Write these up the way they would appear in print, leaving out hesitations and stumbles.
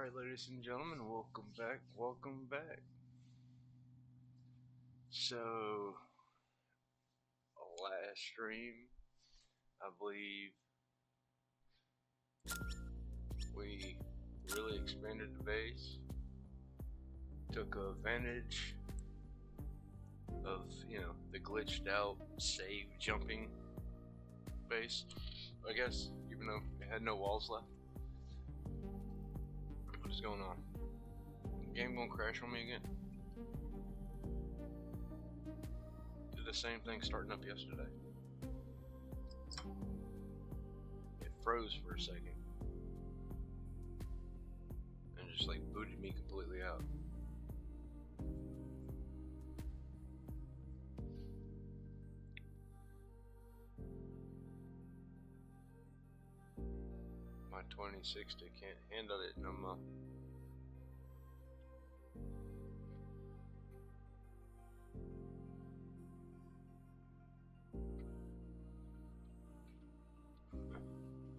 Alright, ladies and gentlemen, welcome back, welcome back. So, last stream, I believe we really expanded the base, took advantage of, the glitched out save jumping base, I guess, even though it had no walls left. What is going on? The game gonna crash on me again? Did the same thing starting up yesterday. It froze for a second and just like booted me completely out. My 2060 can't handle it no more.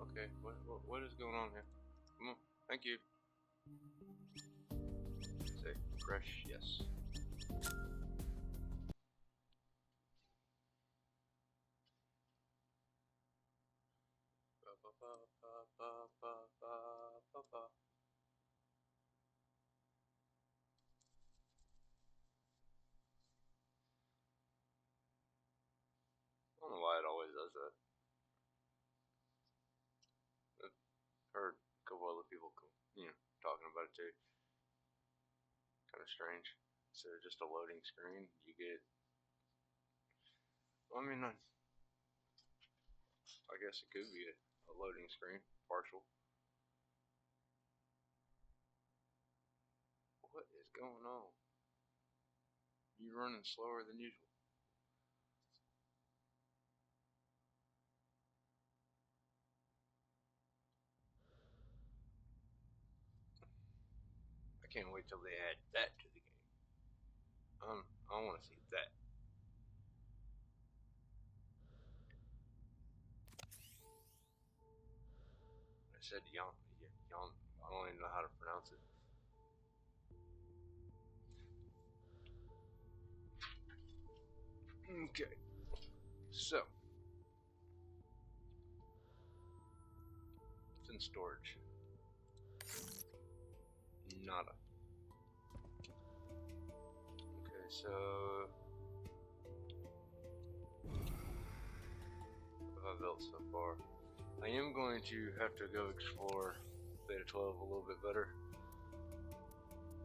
Okay, what is going on here? Come on, thank you. Say fresh, yes. I don't know why it always does that. I've heard a couple other people, talking about it too. Kind of strange. Instead of just a loading screen, you get. I mean, I guess it could be a loading screen, partial. What is going on? You're running slower than usual. I can't wait till they add that to the game. I want to see that. I said yon. I don't even know how to pronounce it. Okay, so it's in storage. Nada. Okay, so what have I built so far? I am going to have to go explore Theta 12 a little bit better.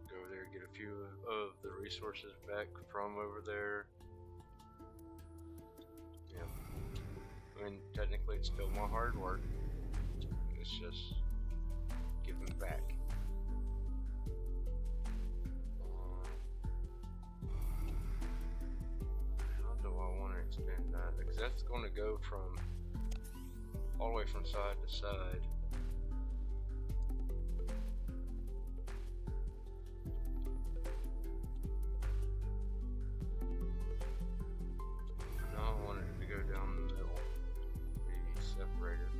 Go over there, get a few of the resources back from over there. Yeah. I mean, technically it's still my hard work. It's just giving back. How do I want to expand that? Because that's going to go from all the way from side to side. Now I want it to go down the middle, be separated.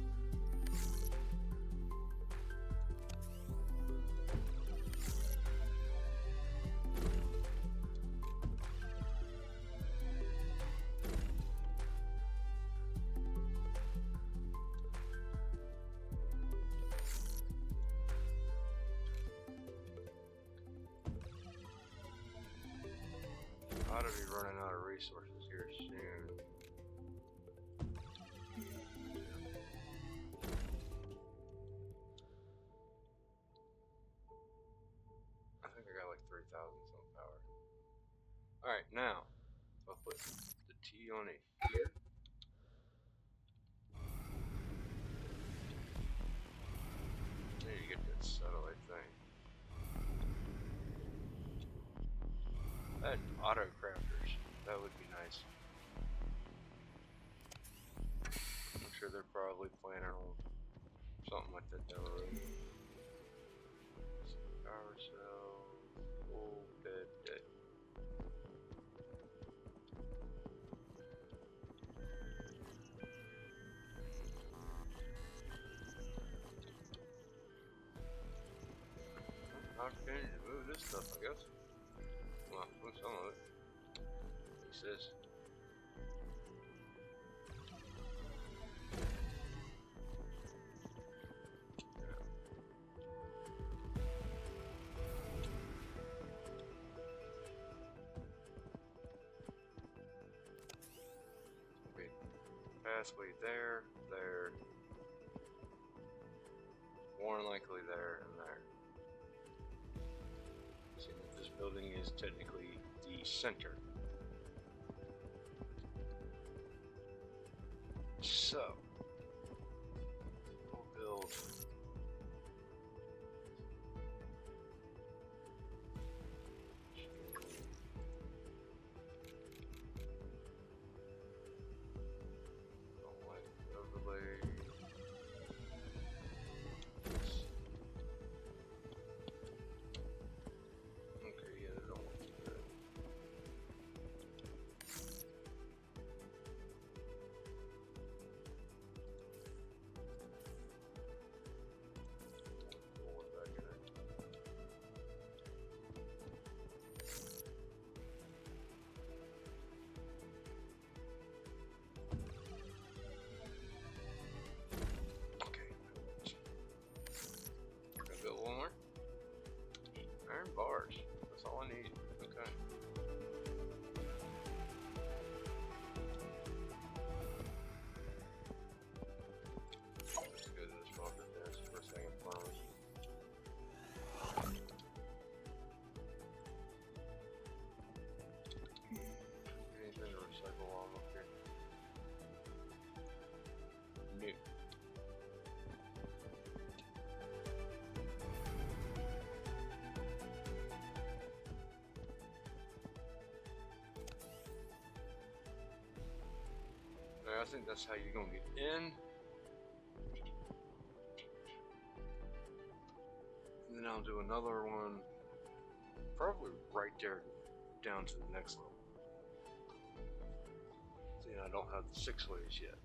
I ought to be running out of resources here soon. I think I got like 3,000 some power. Alright, now I'll put the T on it here. I need to get that satellite thing. That auto crafters, that would be nice. I'm sure they're probably planning on something like that down the road. Power cell, oh, dead. move this stuff, I guess. Well, move some of it. He says. Okay. Passway there, there. More than likely there and there. See that this building is technically the center. So we'll build overlay. Bars. That's all I need. Okay. Let's go to this market there. It's the first thing in front of us. Anything to recycle while I'm up here? New. I think that's how you're gonna get in. And then I'll do another one, probably right there down to the next level. See, I don't have the 6 ways yet.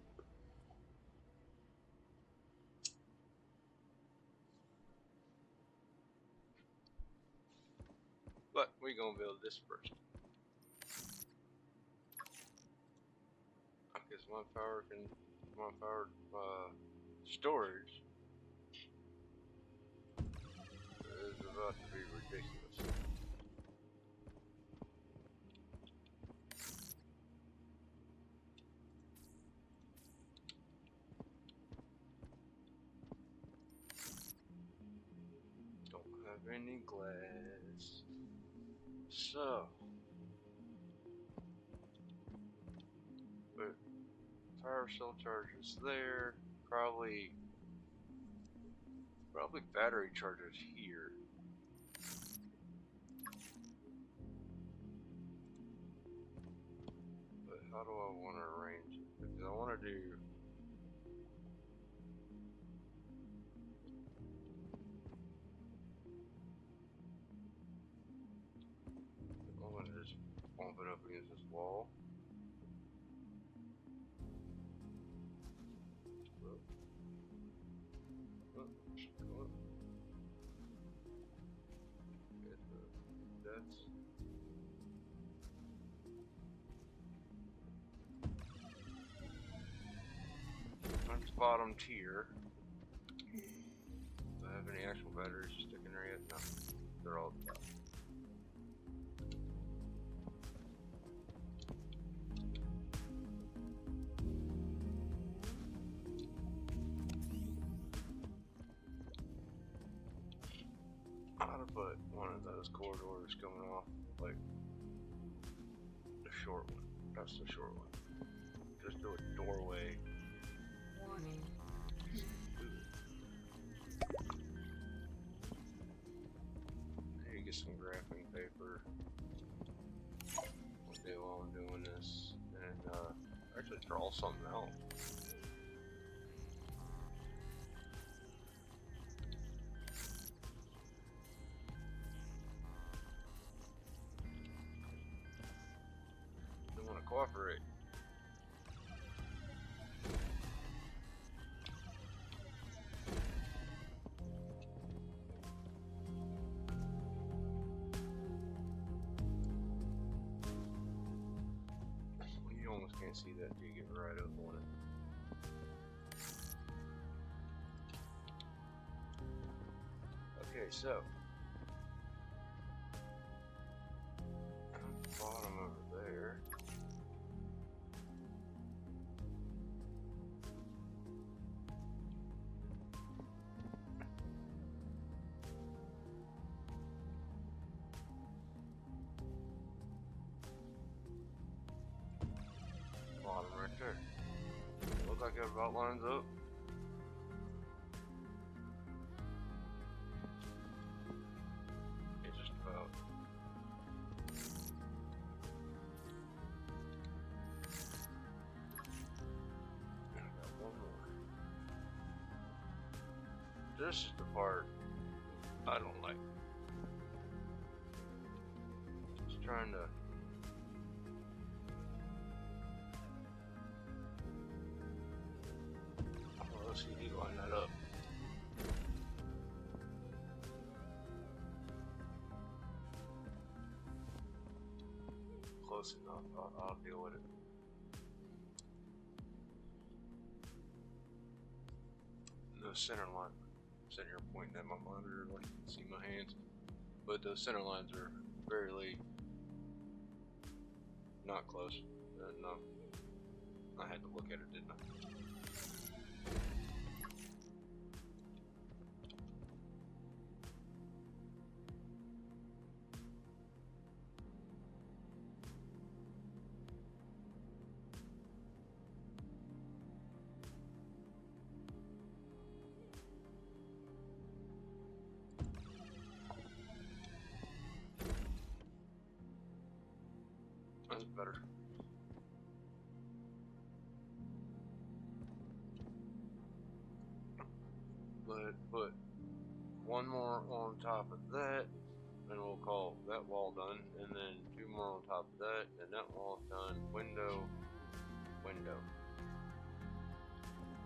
But we're gonna build this first. Because my power storage is about to be ridiculous. Don't have any glass. So but power cell chargers there, probably battery chargers here. But how do I want to arrange it? Because I want to do I'm going to just bump it up against this wall. That's bottom tier. Do I have any actual batteries sticking there yet? No. They're all at the top. I ought to put one of those corridors coming off, like the short one. That's the short one. Just do a doorway. Warning. There you get some graphing paper. I'll do while I'm doing this, and actually draw something out. They want to cooperate. can't see that till you get right up on it. Okay, so at the bottom over there. Bottom right there. Look like it about lines up. It's just about. I got one more. This is the part I don't like. Just trying to. LCD line that up. Close enough. I'll deal with it. The center line. Sitting here pointing at my monitor like you can see my hands. But those center lines are fairly not close. No. I had to look at it, didn't I? That's better. But put one more on top of that, and we'll call that wall done, and then two more on top of that, and that wall's done. Window, window.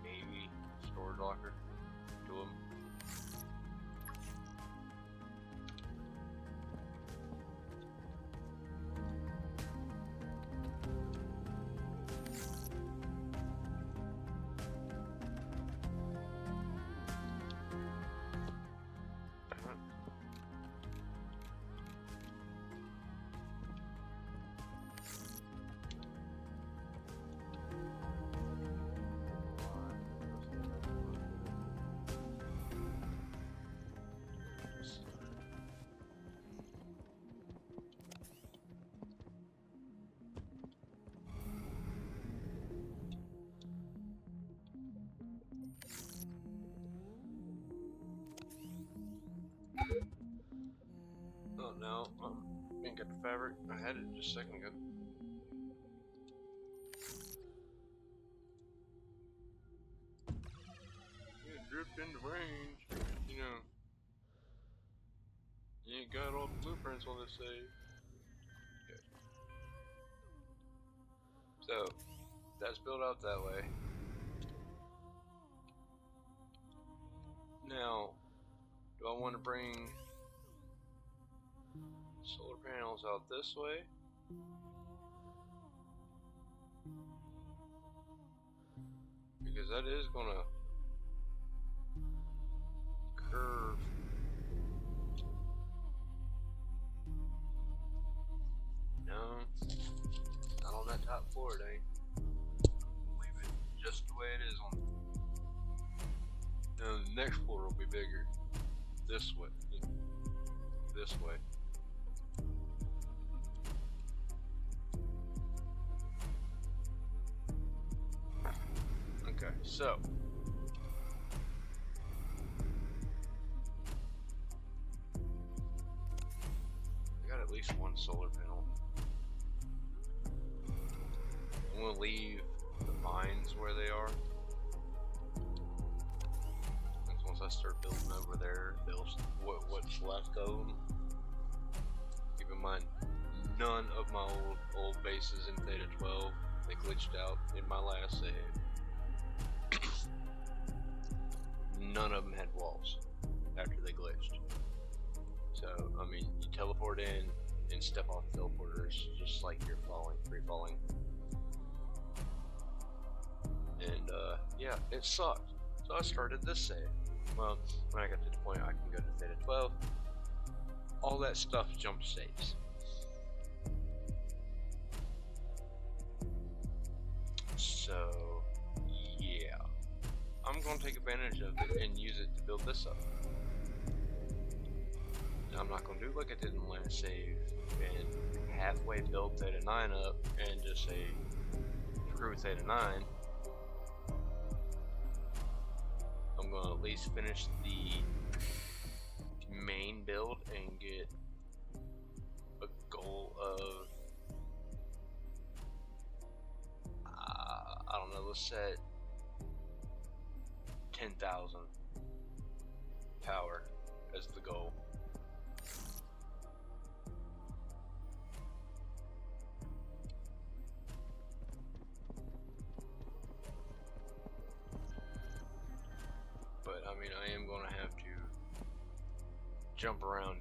Maybe storage locker. Two of them. Oh no, didn't get the fabric. I had it just a second ago. It dripped into range. You know, you ain't got all the blueprints on this save. Okay. So, that's built out that way. Now, do I want to bring solar panels out this way? Because that is gonna curve. No, not on that top floor, it ain't. Leave it just the way it is on. No, the next floor will be bigger. This way. This way. Okay, so I got at least one solar panel. I'm gonna leave the vines where they are. And once I start building over there, what's left of them. Keep in mind, none of my old bases in Theta 12 they glitched out in my last save. None of them had walls after they glitched. So, I mean, you teleport in and step off the teleporters just like you're free falling. And yeah, it sucked. So I started this save. Well, when I got to the point I can go to theta 12, all that stuff jump saves. So yeah, I'm gonna take advantage of it and use it to build this up. I'm not gonna do like I did in the last save and halfway build theta 9 up and just say screw theta 9. I'm gonna at least finish the main build and get a goal of I don't know, let's set 10,000 power as the goal. But I mean, I am gonna have to jump around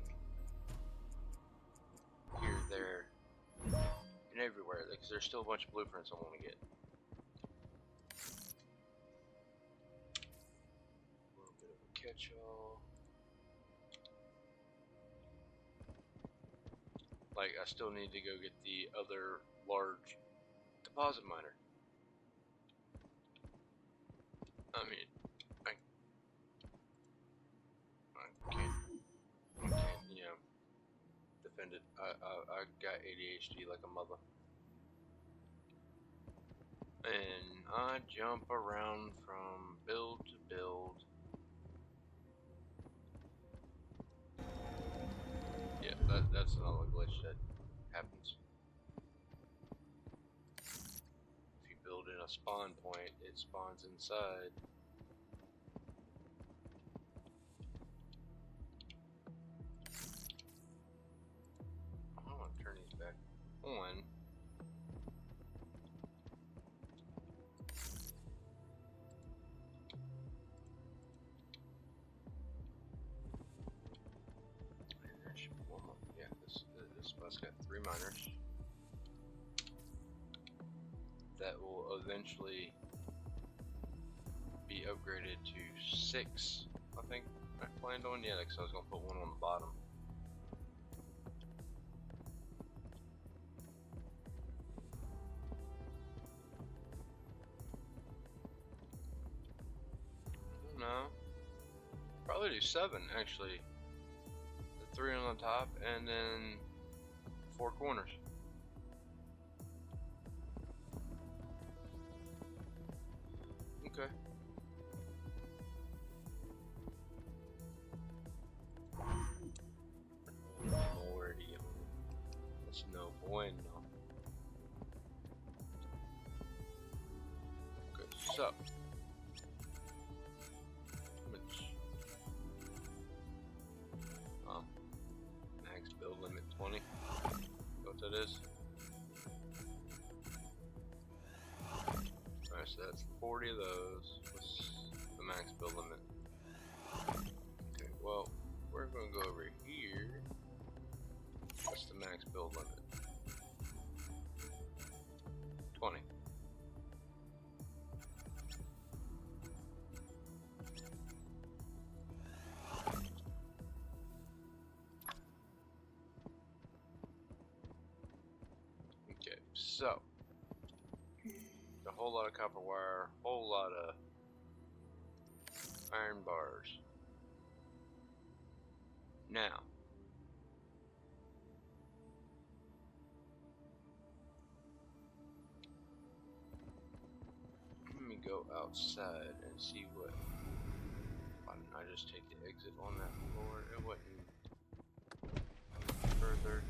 here, there, and everywhere because there's still a bunch of blueprints I want to get. A little bit of a catch-all. Like, I still need to go get the other large deposit miner. I mean, I can't, you know, defend it. I got ADHD like a mother. And I jump around from build to build. Yeah, that's another glitch that happens. If you build in a spawn point, it spawns inside. I want to turn these back on. Yeah, this spot's got 3 miners. That will eventually be upgraded to 6, I think I planned on. Yeah, because I was going to put one on the bottom. No, probably do 7 actually. The 3 on the top and then 4 corners. Okay. Already. That's no bueno. Okay, so. Max build limit 20. What that is? Alright, so that's 40 of those. What's the max build limit? Okay, well, we're gonna go over here. What's the max build limit? 20. Okay, so a whole lot of copper wire, whole lot of iron bars. Now, let me go outside and see what. Why didn't I just take the exit on that floor? It wasn't further.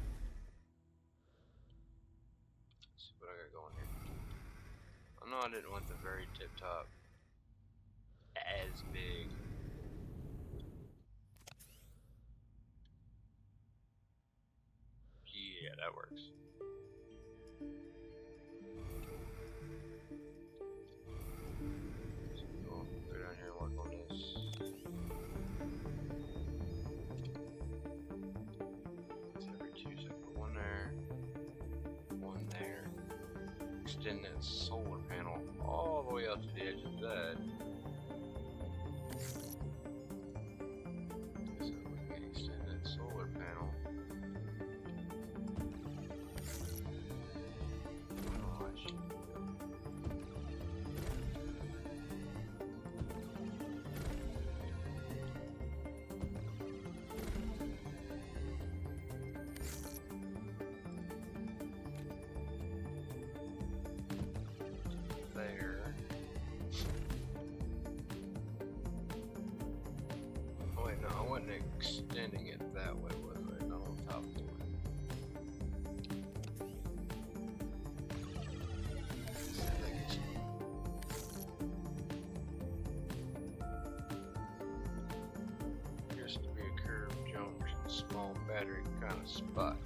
Let's see what I got going here. I know I didn't want the very tip top as big. Yeah, that works. So go down here and work on this. It's every 2 seconds. One there. One there. Next extend that solar panel all the way out to the edge of that. So we can extend that solar panel. Oh, I should there. Oh wait, no, I wasn't extending it that way, was I? Not on top of it. I think it's appears to be a curved junction, small battery kind of spot.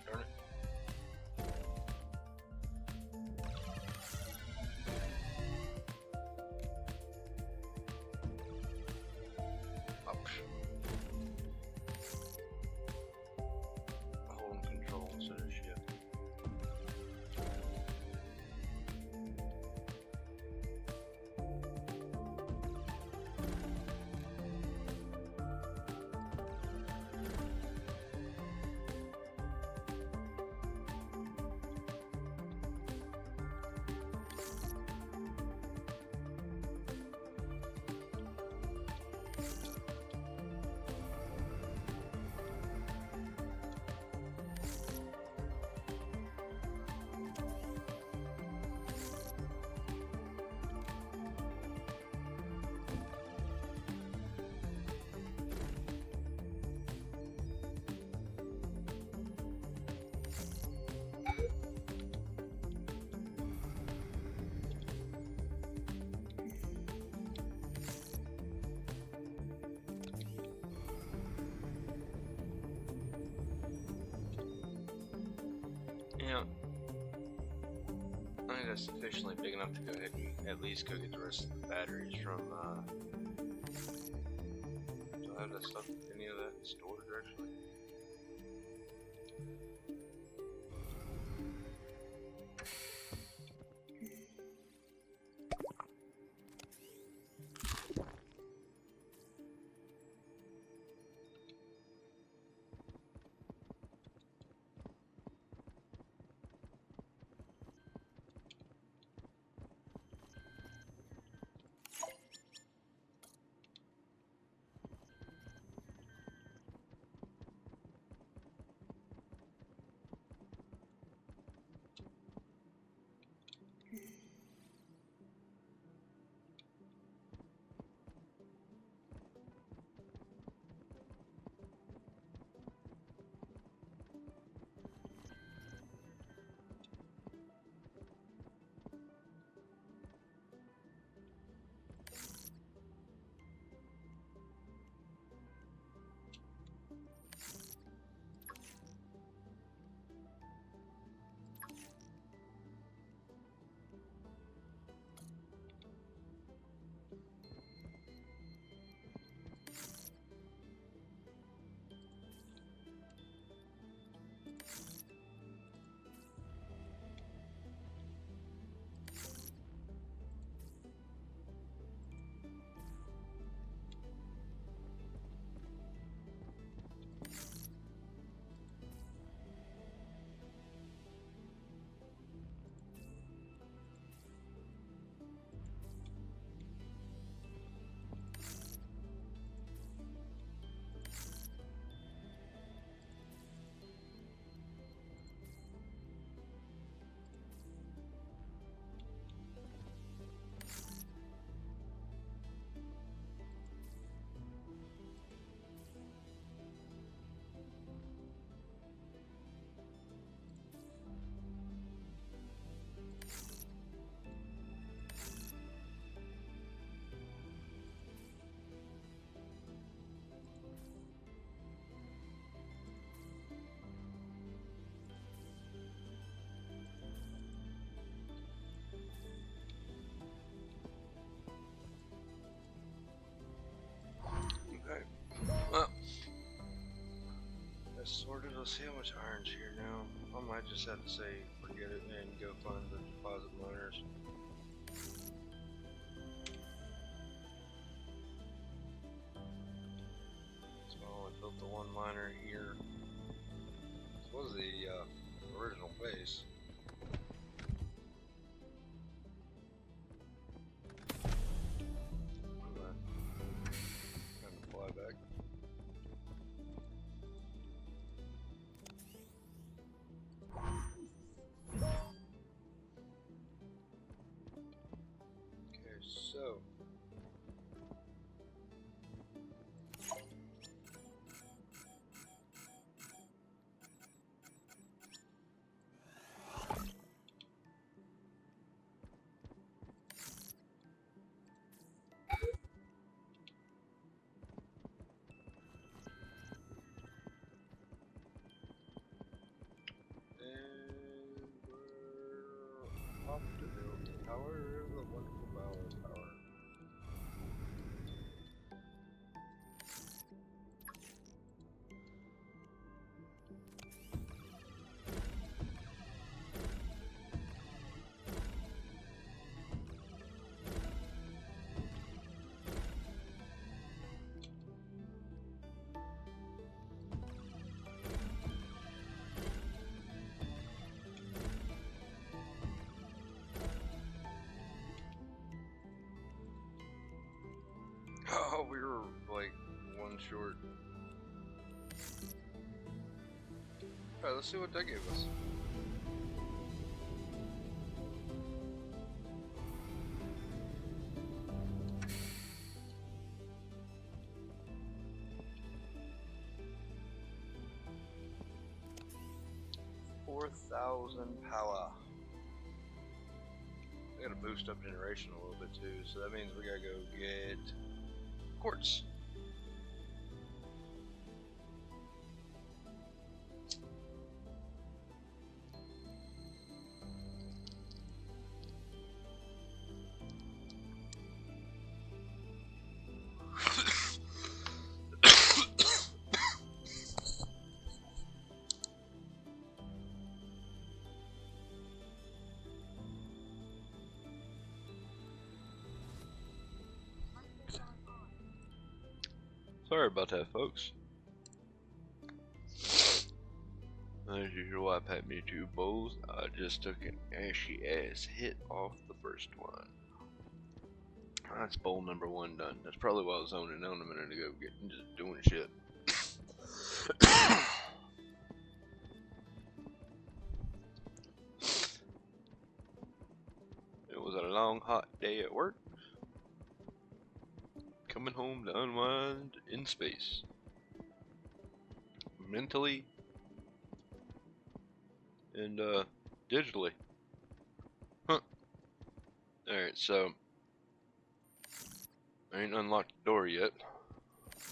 Darn it. Ouch. Holding control instead of shift. Yeah, I think that's sufficiently big enough to go ahead and at least go get the rest of the batteries from, do I have that stuff, any of that stored actually? That's sorted. Let's see how much iron's here now. I might just have to say forget it and go find the deposit miners. So I only built the one miner here. This was the original base. Time to fly back. Okay, so we're off to build the tower, the wonderful tower. Oh, we were like one short. Alright, let's see what that gave us. $4,000 power. I gotta boost up generation a little bit too, so that means we gotta go get quartz. Sorry about that, folks. As usual, I packed me 2 bowls. I just took an ashy ass hit off the first one. That's bowl number 1 done. That's probably why I was zoning out a minute ago, getting just doing shit. It was a long, hot day at work. Coming home to unwind in space. Mentally and digitally. Huh. Alright, so I ain't unlocked the door yet.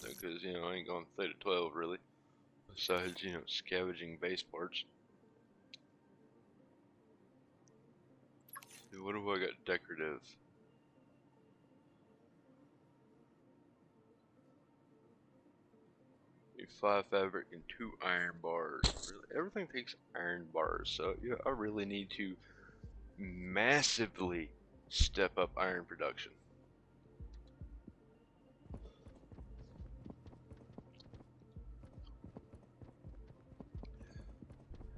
Because, you know, I ain't going theta 12 really. Besides, you know, scavenging base parts. Dude, what have I got decorative? 5 fabric and 2 iron bars. Really, everything takes iron bars, so yeah, I really need to massively step up iron production.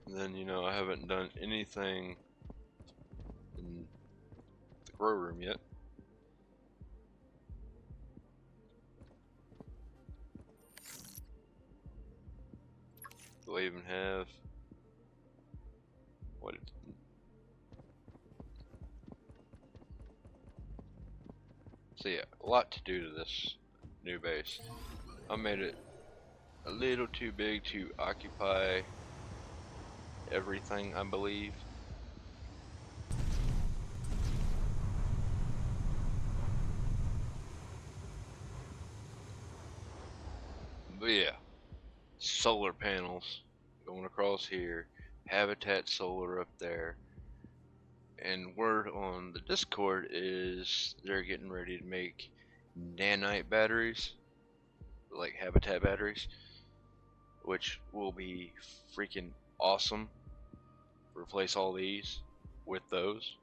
And then, you know, I haven't done anything in the grow room yet. Do I even have what? So yeah, a lot to do to this new base. I made it a little too big to occupy everything, I believe. But yeah, solar panels going across here, habitat solar up there, and word on the Discord is they're getting ready to make nanite batteries, like habitat batteries. which will be freaking awesome. Replace all these with those.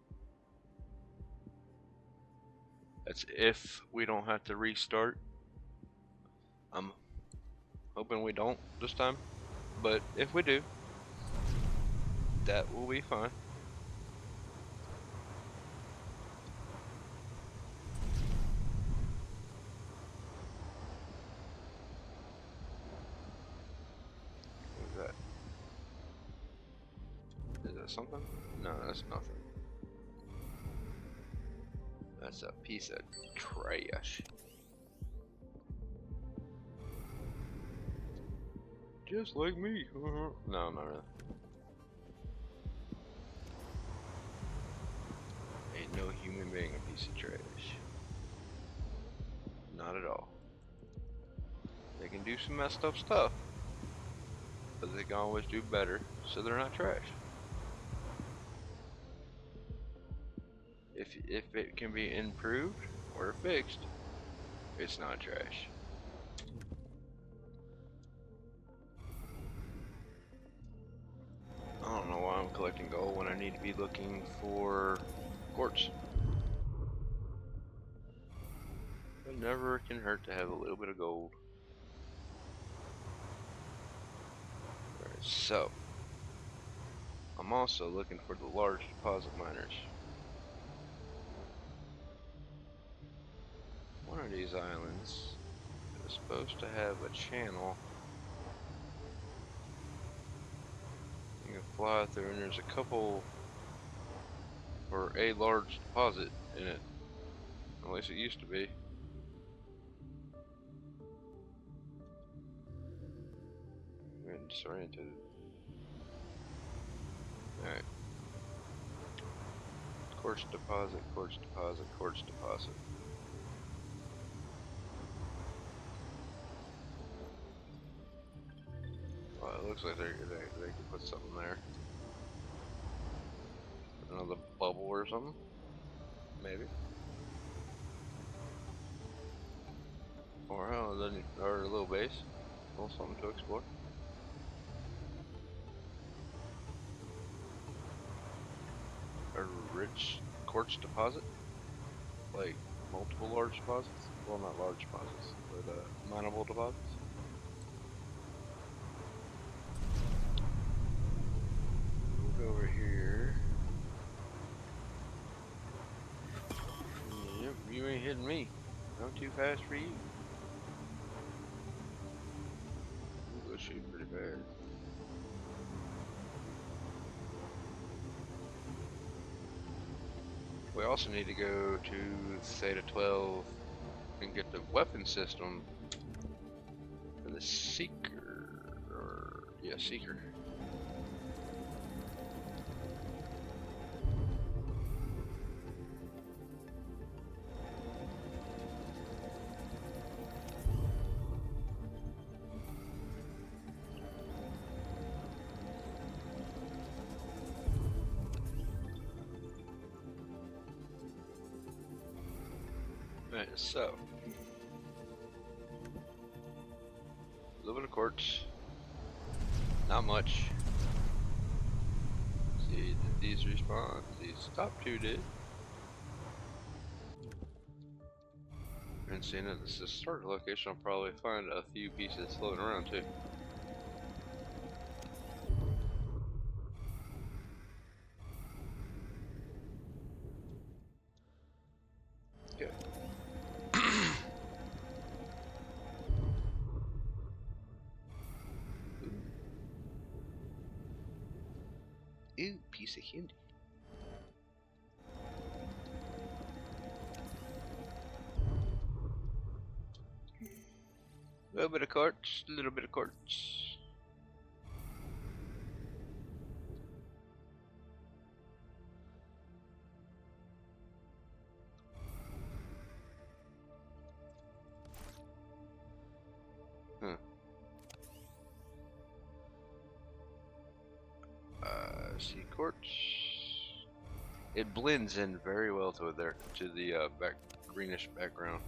That's if we don't have to restart. I'm hoping we don't this time, but if we do, that will be fine. What is that? Is that something? No, that's nothing. That's a piece of trash. Just like me. No, not really. Ain't no human being a piece of trash. Not at all. They can do some messed up stuff, but they can always do better, so they're not trash. If it can be improved or fixed, it's not trash. I don't know why I'm collecting gold when I need to be looking for quartz. It never can hurt to have a little bit of gold. Alright, so I'm also looking for the large deposit miners. One of these islands is supposed to have a channel you can fly through, and there's a couple, or a large deposit in it. At least it used to be. I'm getting disoriented. Alright. Quartz deposit, quartz deposit, quartz deposit. Well, it looks like they could put something there. Another bubble or something? Maybe. Or hell, or a little base. A little something to explore. A rich quartz deposit? Like multiple large deposits? Well, not large deposits, but mineable deposits. Move over here. Yep, you ain't hitting me. I'm too fast for you. We'll go shoot pretty fast. We also need to go to Theta 12 and get the weapon system for the Seeker. Yeah, Seeker. Alright, so a little bit of quartz, not much. Let's see, did these respawn? These top two did. And seeing that this is the start location, I'll probably find a few pieces floating around too. Good. Ooh, piece of candy. A little bit of quartz, a little bit of quartz. Huh. See quartz. It blends in very well to the greenish background.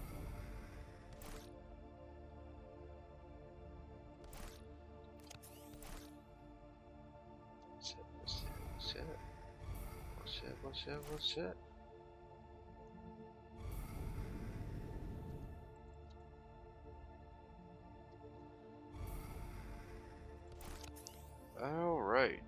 What's that? All right.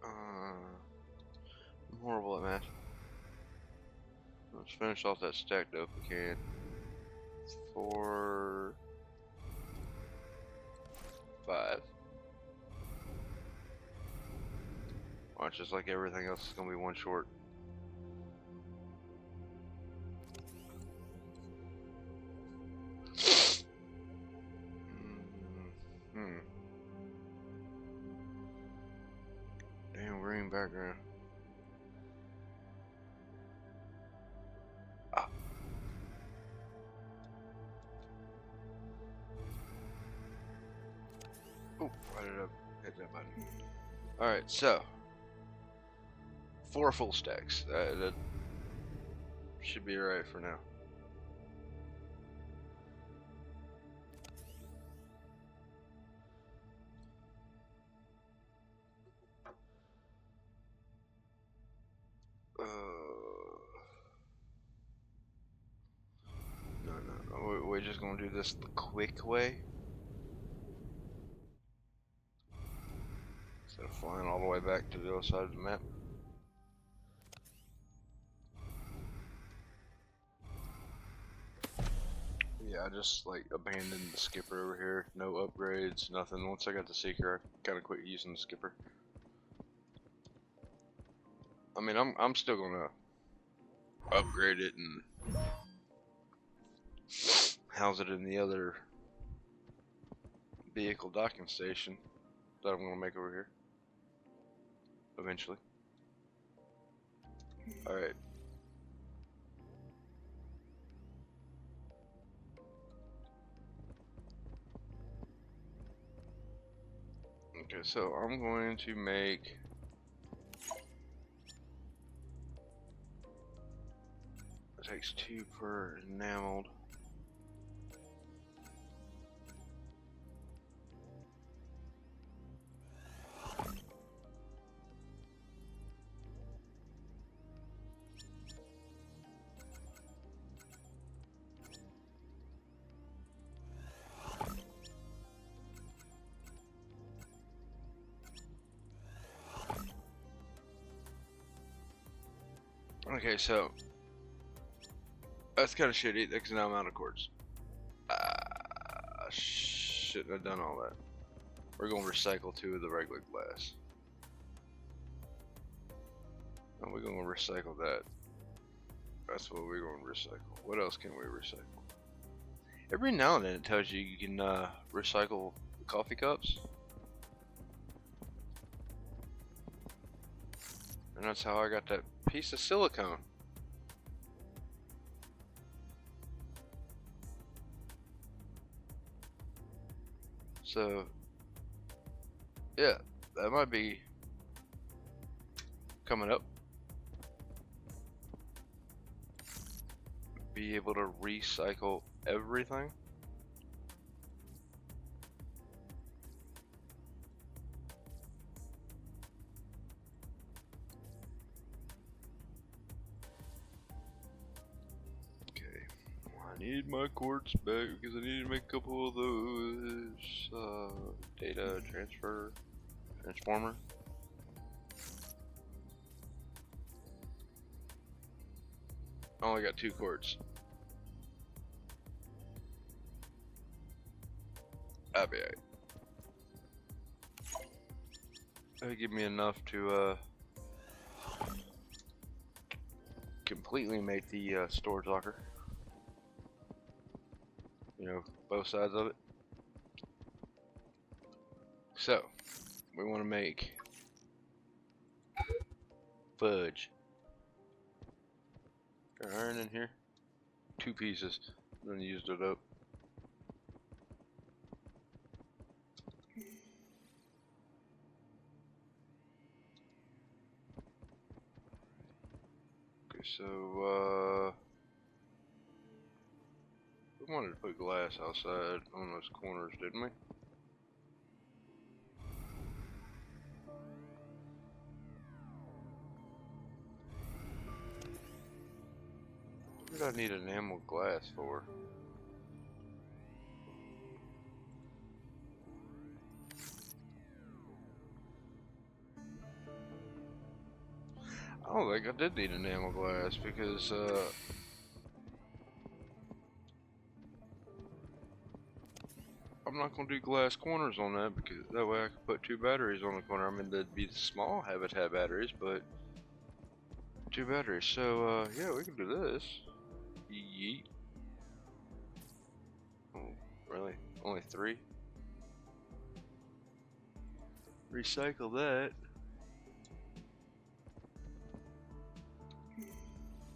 I'm horrible at math. Let's finish off that stack though if we can. 4, 5. Watch, just like everything else is gonna be one short. Damn green background. Ah. Oh, why did I hit that button? Alright, so 4 full stacks. That should be alright for now. No. We're just gonna do this the quick way. Instead of flying all the way back to the other side of the map. Yeah, I just like abandoned the skipper over here. No upgrades, nothing. Once I got the seeker, I kind of quit using the skipper. I mean, I'm still gonna upgrade it and house it in the other vehicle docking station that I'm gonna make over here eventually. All right. Okay, so I'm going to make it takes 2 per enameled. Okay, so that's kind of shitty because now I'm out of quartz. Shouldn't have done all that. We're going to recycle 2 of the regular glass. And we're going to recycle that. That's what we're going to recycle. What else can we recycle? Every now and then it tells you you can recycle coffee cups. And that's how I got that piece of silicone. So, yeah, that might be coming up. Be able to recycle everything. I need my quartz back because I need to make a couple of those data transformer. I only got 2 quartz. That'll be alright. That'll give me enough to completely make the storage locker. You know, both sides of it. So, we want to make fudge. Got iron in here. 2 pieces. Then used it up. Okay, so We wanted to put glass outside on those corners, didn't we? What did I need enamel glass for? I don't think I did need enamel glass because I'm not going to do glass corners on that because that way I can put 2 batteries on the corner. I mean, that'd be the small habitat batteries, but 2 batteries. So yeah, we can do this. Yeet. Oh, really? Only 3? Recycle that.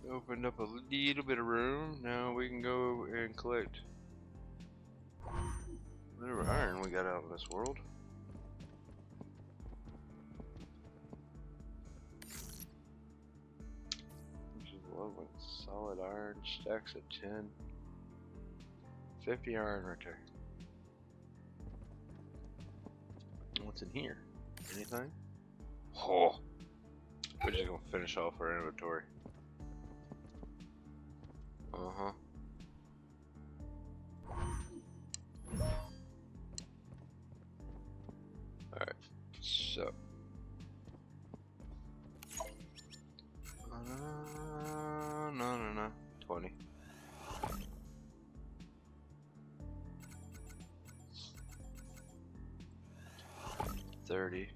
Opened up a little bit of room. Now we can go and collect whatever iron we got out in this world. Which is lovely. Solid iron, stacks of 10. 50 iron right there. What's in here? Anything? Oh! We're just gonna finish off our inventory. Uh-huh. Alright, so. No. 20. $30.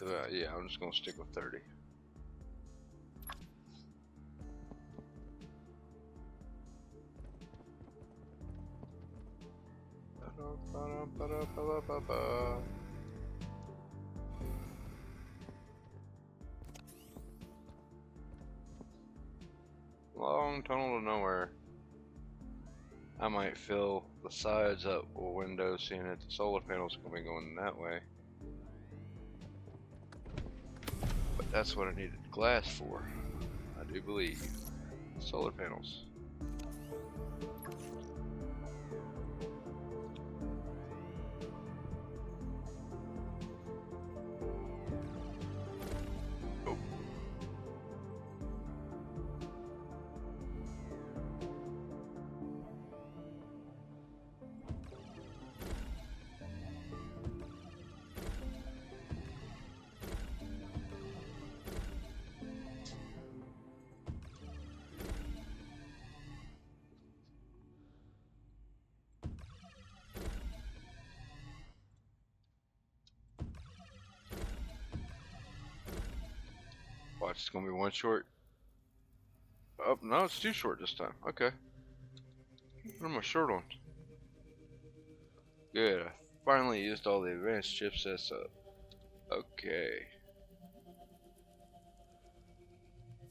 So yeah, I'm just gonna stick with 30. Long tunnel to nowhere. I might fill the sides up with windows, seeing that the solar panels are gonna be going that way. But that's what I needed glass for, I do believe. Solar panels. Watch, it's gonna be one short. Oh, no, it's 2 short this time. Okay. What am I short on? Good, I finally used all the advanced chipsets up. Okay.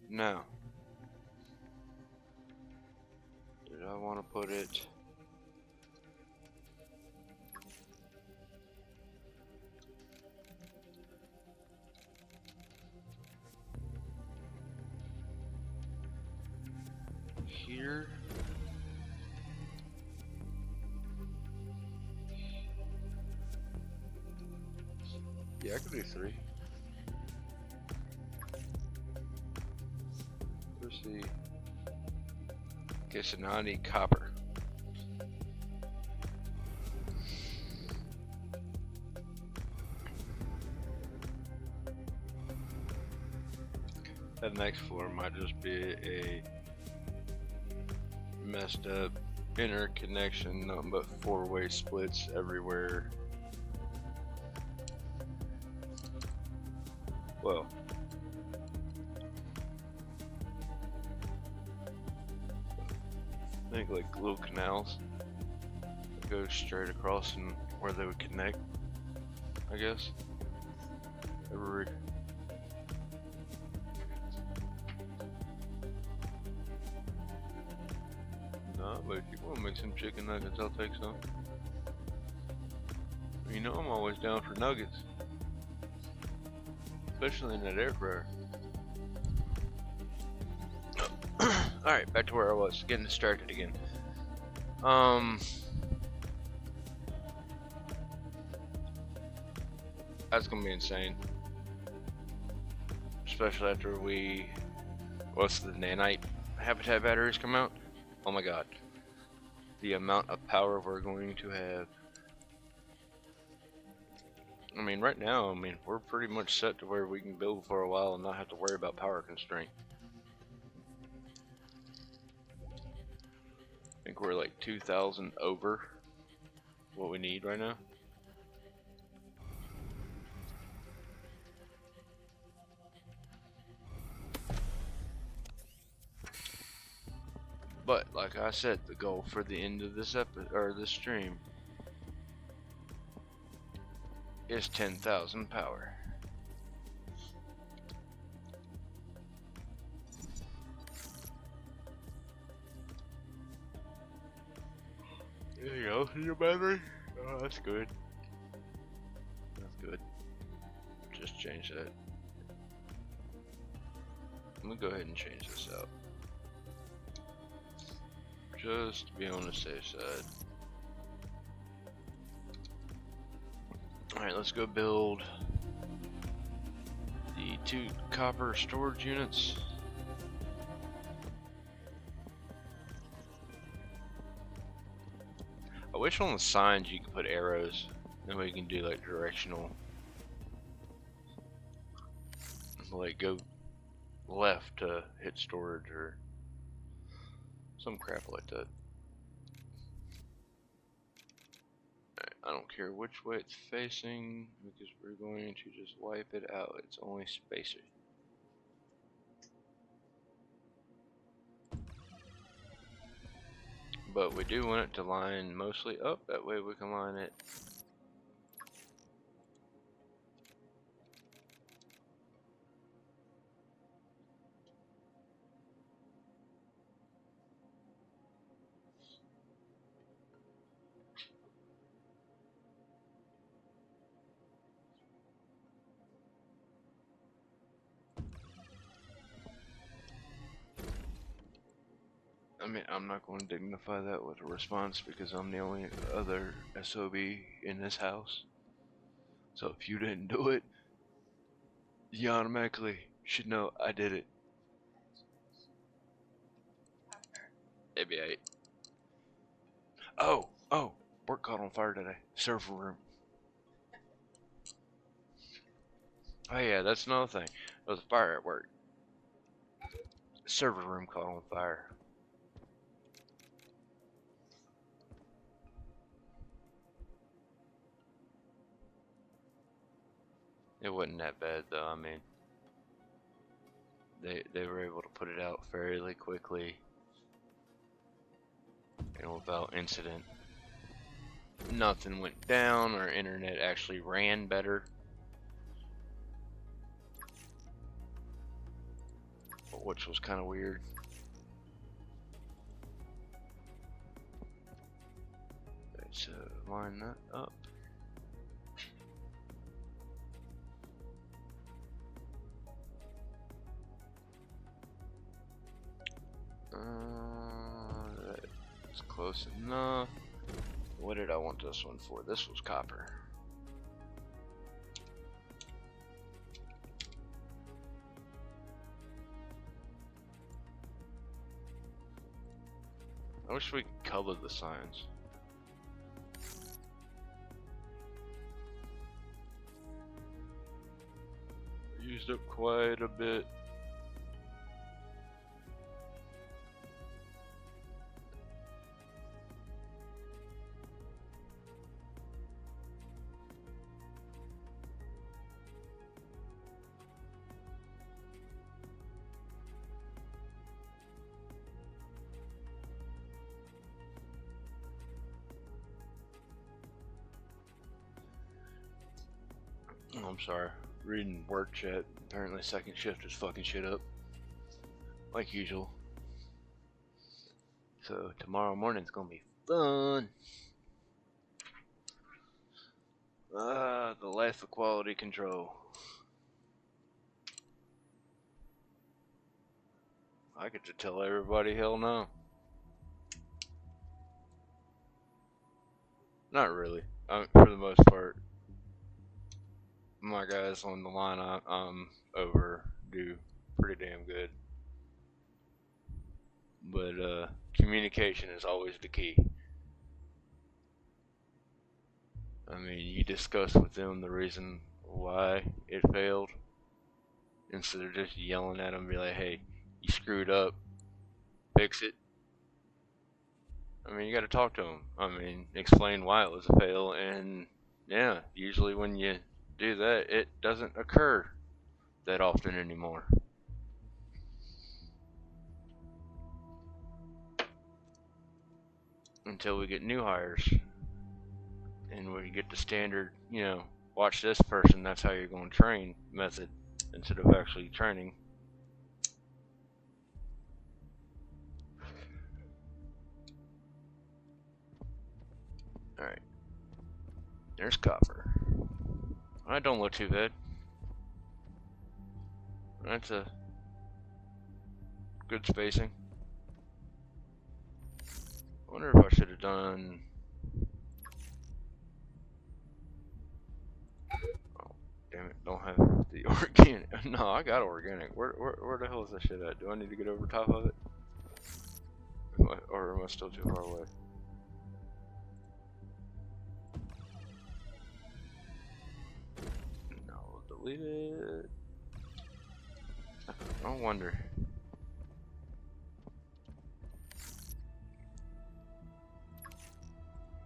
Now. Did I want to put it... here? Yeah, I could do 3. Let's see. Okay, so now I need copper. That next floor might just be a messed up interconnection, nothing but 4-way splits everywhere. Well, I think like little canals that go straight across and where they would connect, I guess. No, but if you want to make some chicken nuggets, I'll take some. You know I'm always down for nuggets. Especially in that air fryer. Alright, back to where I was, getting distracted again. That's gonna be insane. Especially after once the nanite habitat batteries come out. Oh my god. The amount of power we're going to have. I mean, right now, we're pretty much set to where we can build for a while and not have to worry about power constraint. I think we're like 2,000 over what we need right now. But like I said, the goal for the end of this this stream is 10,000 power. There you go, your battery. Oh, that's good. That's good. Just change that. I'm gonna go ahead and change this out. Just to be on the safe side. Alright, let's go build the 2 copper storage units. I wish on the signs you could put arrows, then we can do like directional, like go left to hit storage or some crap like that. I don't care which way it's facing because we're going to just wipe it out. It's only spacer. But we do want it to line mostly up, that way we can line it. I mean, I'm not going to dignify that with a response because I'm the only other SOB in this house. So if you didn't do it, you automatically should know I did it. Maybe 8. Oh, work caught on fire today. Server room. Oh yeah, that's another thing. There was a fire at work. Server room caught on fire. It wasn't that bad though. I mean, they were able to put it out fairly quickly and without incident. Nothing went down. Our internet actually ran better, which was kind of weird. Let's line that up. That's close enough. What did I want this one for? This was copper. I wish we could color the signs. Used up quite a bit. Oh, I'm sorry. Reading work chat. Apparently second shift is fucking shit up. Like usual. So tomorrow morning's gonna be fun. The life of quality control. I get to tell everybody hell no. Not really. For the most part, my guys on the line, I'm over do pretty damn good. But communication is always the key. I mean, you discuss with them the reason why it failed instead of just yelling at them, be like, hey, you screwed up, fix it. I mean, you got to talk to them. I mean, explain why it was a fail, and yeah, usually when you do that, it doesn't occur that often anymore. Until we get new hires, and we get the standard, watch this person, that's how you're going to train method instead of actually training. Alright, there's copper. That don't look too bad. That's a good spacing. I wonder if I should have done. Oh, damn it! Don't have the organic. No, I got organic. Where the hell is that shit at? Do I need to get over top of it? Or am I still too far away? No, delete it. I wonder.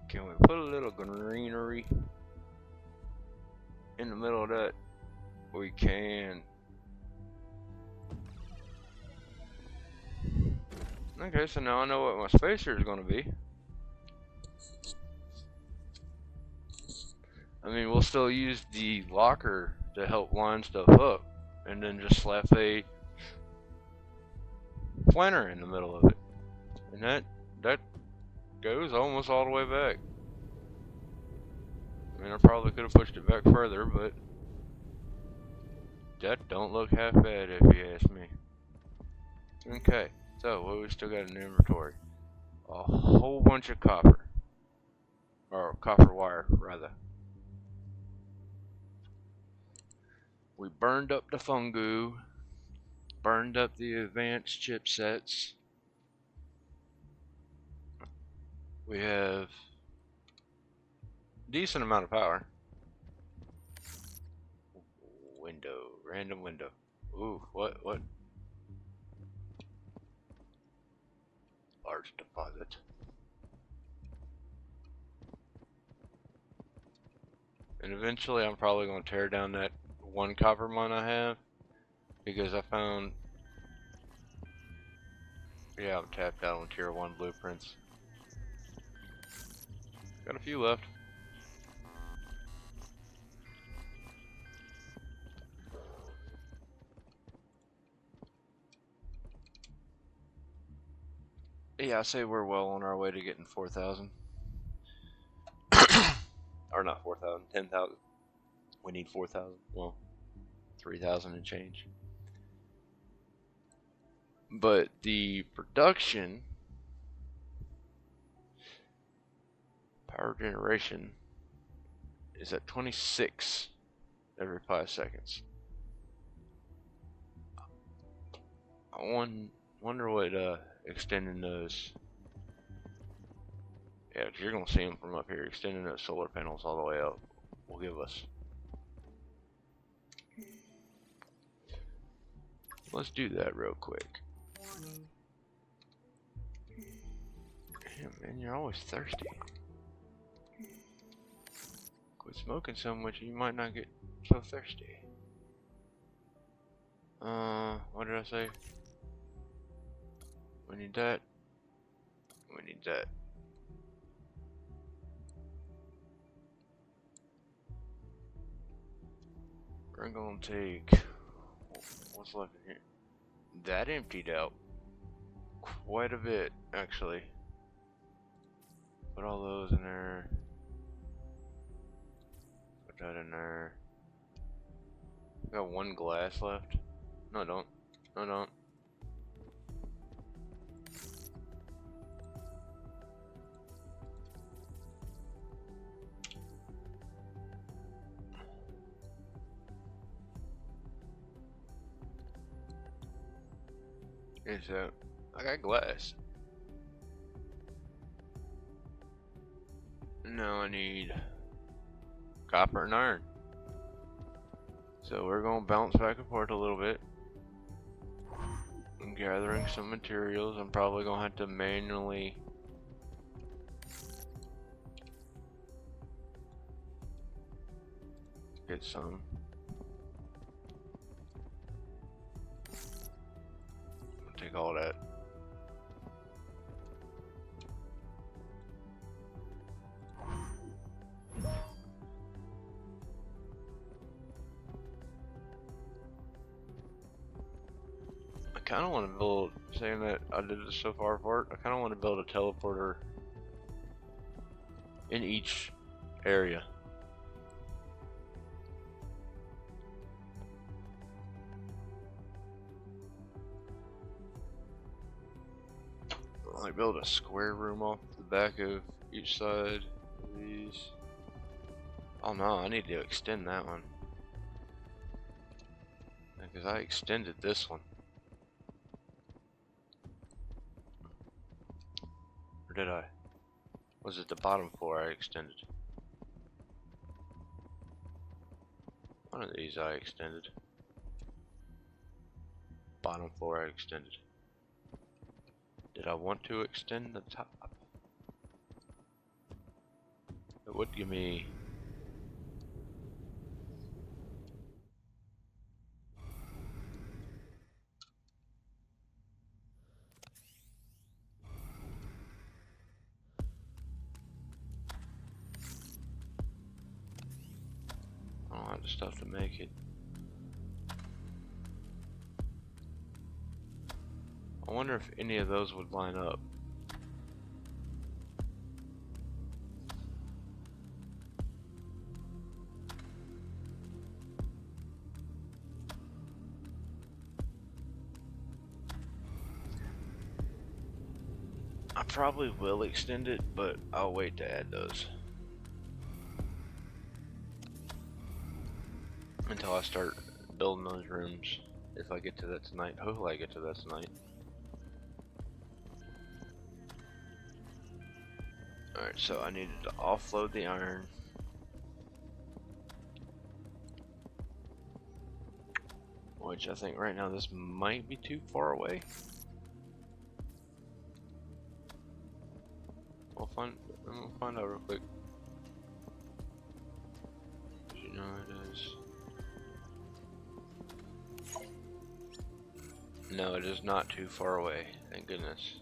Can we put a little greenery in the middle of that? We can. Okay, so now I know what my spacer is going to be. I mean, we'll still use the locker to help line stuff up, and then just slap a planter in the middle of it, and that goes almost all the way back. I mean, I probably could have pushed it back further, but that don't look half bad if you ask me. Okay, so what we still got in the inventory? A whole bunch of copper, or copper wire rather. We burned up the fungu, burned up the advanced chipsets. We have decent amount of power. Window, random window. Ooh, what? Large deposit. And eventually I'm probably going to tear down that one copper mine I have, because I found, yeah, I'm tapped out on tier 1 blueprints. Got a few left. Yeah, I say we're well on our way to getting 4,000. Or not 4,000, 10,000. We need 4,000. Well, 3,000 and change. But the production, power generation, is at 26 every 5 seconds. I wonder what extending those. Yeah, because you're going to see them from up here. Extending those solar panels all the way up will give us. Let's do that real quick. Damn, man, you're always thirsty. Quit smoking so much, you might not get so thirsty. What did I say? We need that. We need that. We're gonna take, what's left in here? That emptied out quite a bit, actually. Put all those in there. Put that in there. Got one glass left. No, don't. No, don't. And so I got glass. Now I need copper and iron. So we're gonna bounce back and forth a little bit. I'm gathering some materials. I'm probably gonna have to manually get some. I'll take all that. I kind of want to build, saying that I did this so far for it, I kind of want to build a teleporter in each area. Like build a square room off the back of each side of these. Oh no, I need to extend that one. Because I extended this one. Or did I? Was it the bottom floor I extended? One of these I extended. Bottom floor I extended. Did I want to extend the top? It would give me... I don't have the stuff to make it. I wonder if any of those would line up. I probably will extend it, but I'll wait to add those until I start building those rooms. If I get to that tonight, hopefully I get to that tonight. Alright, so I needed to offload the iron. Which I think right now this might be too far away. I'm gonna find out real quick. You know it is. No, it is not too far away, thank goodness.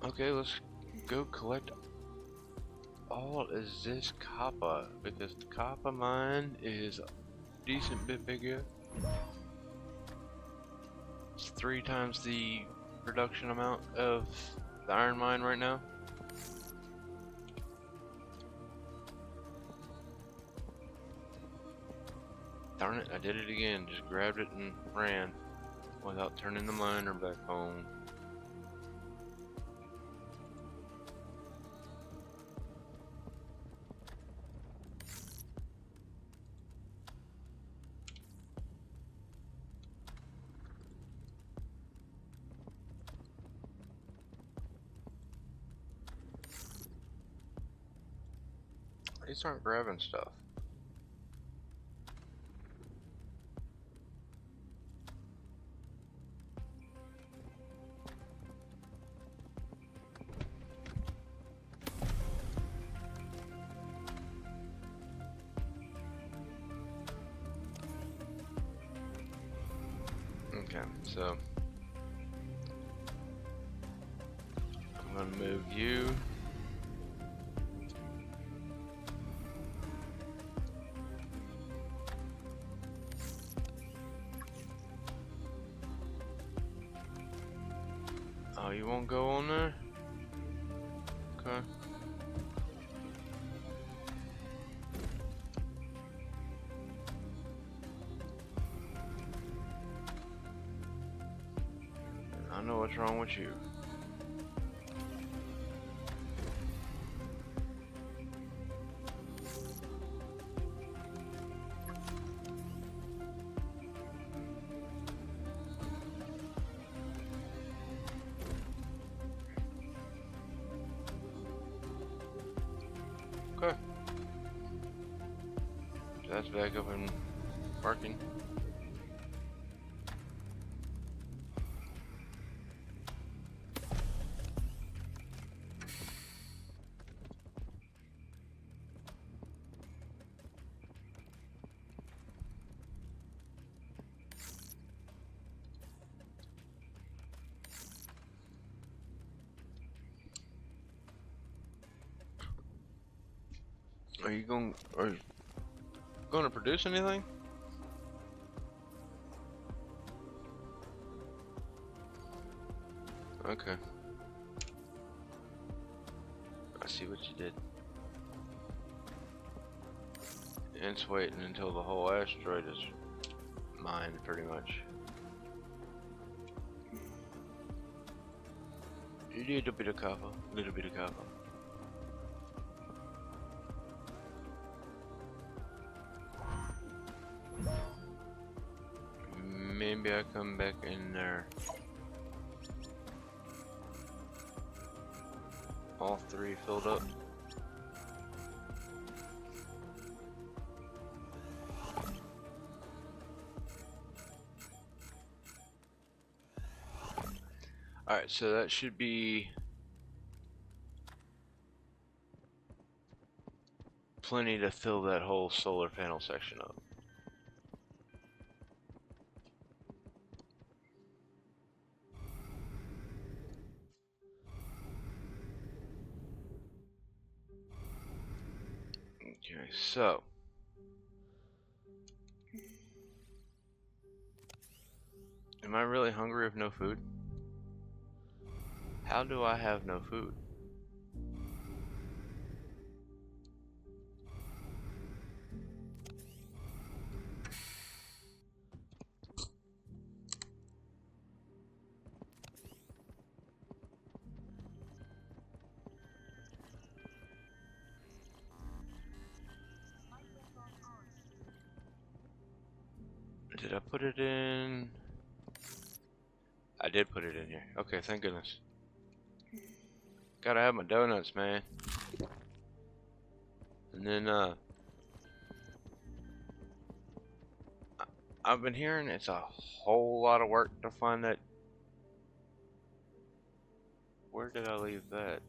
Okay, let's go collect all is this copper, because the copper mine is a decent bit bigger. It's 3 times the production amount of the iron mine right now. Darn it, I did it again. Just grabbed it and ran without turning the miner back on. These aren't grabbing stuff. Okay, so I'm gonna move you. Oh, you won't go on there? Okay. I know what's wrong with you. That's back up and working. Are you going to produce anything? Okay. I see what you did. It's waiting until the whole asteroid is mined, pretty much. A little bit of copper, little bit of copper. Maybe I come back in there. All three filled up. Alright, so that should be plenty to fill that whole solar panel section up. Okay, so am I really hungry with no food? How do I have no food? Did I put it in? I did put it in here. Okay, thank goodness. Gotta have my donuts, man. And then, I've been hearing it's a whole lot of work to find that. Where did I leave that?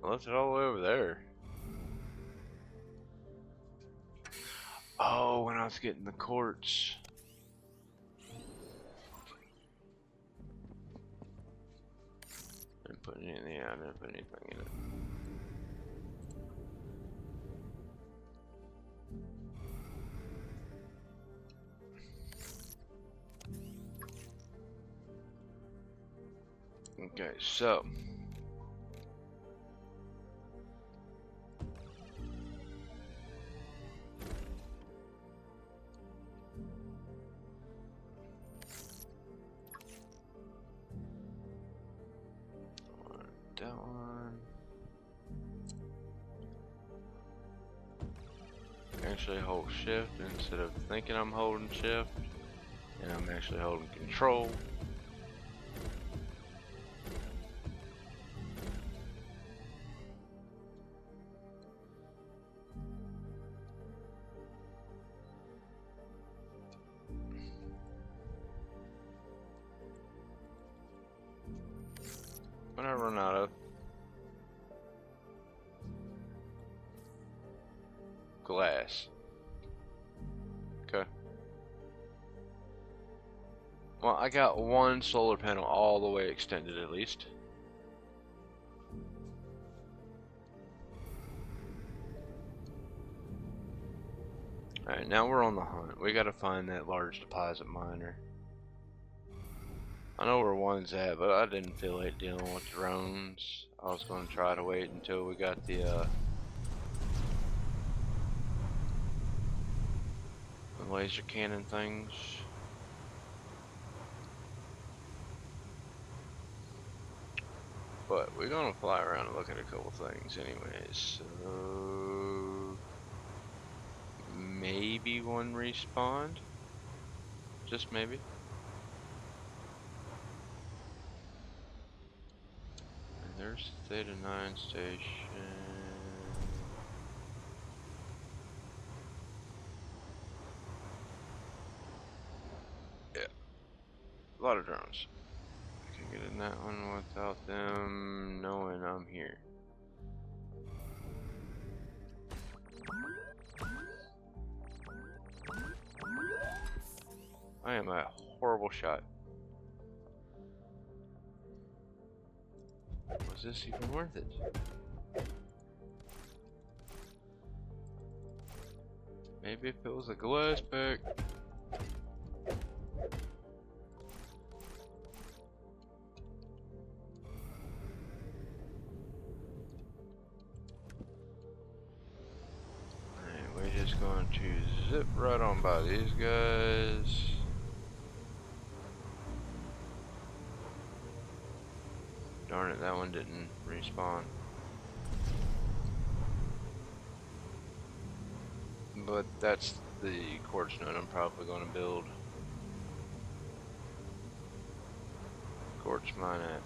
I left it all the way over there. Oh, when I was getting the quartz. I didn't put anything, I didn't put anything in it. Okay, so that one. Actually hold shift instead of thinking I'm holding shift, and I'm actually holding control. When I run out of glass. Okay. Well, I got one solar panel all the way extended at least. Alright, now we're on the hunt. We gotta find that large deposit miner. I know where one's at, but I didn't feel like dealing with drones. I was gonna try to wait until we got the laser cannon things. But we're gonna fly around and look at a couple things anyways. So maybe one respawned. Just maybe. There's Theta 9 station. Yeah, a lot of drones. I can get in that one without them knowing I'm here. I am a horrible shot. Was this even worth it? Maybe if it was a glass pack. Alright, we're just going to zip right on by these guys. Darn it, that one didn't respawn. But that's the quartz node I'm probably going to build. Quartz mine at.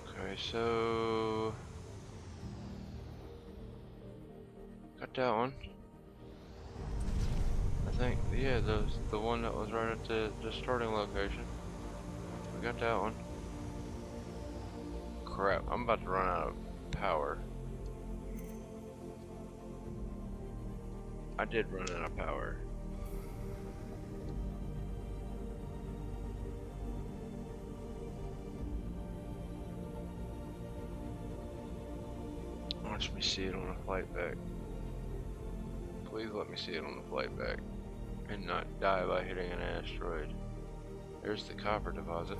Okay, so got that one. I think, yeah, the one that was right at the starting location. We got that one. Crap, I'm about to run out of power. I did run out of power. Watch me see it on the flight back. Please let me see it on the flight back. And not die by hitting an asteroid. There's the copper deposit.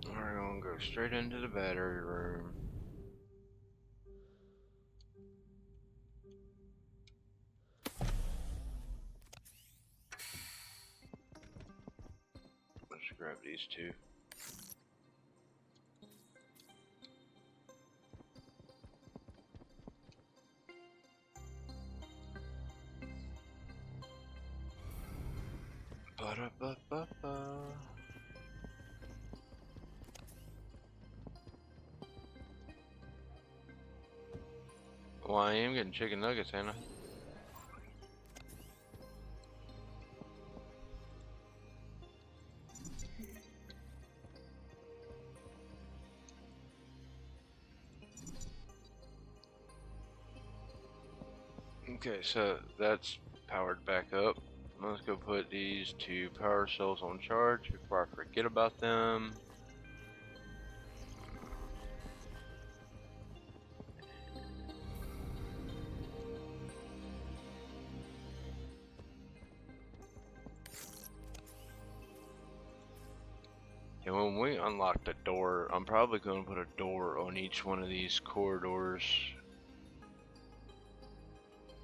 We're gonna go straight into the battery room. Let's grab these two. Ba-da-ba-ba-ba. Well, I am getting chicken nuggets, ain't I? Okay, so that's powered back up. Let's go put these two power cells on charge before I forget about them. And when we unlock the door, I'm probably going to put a door on each one of these corridors.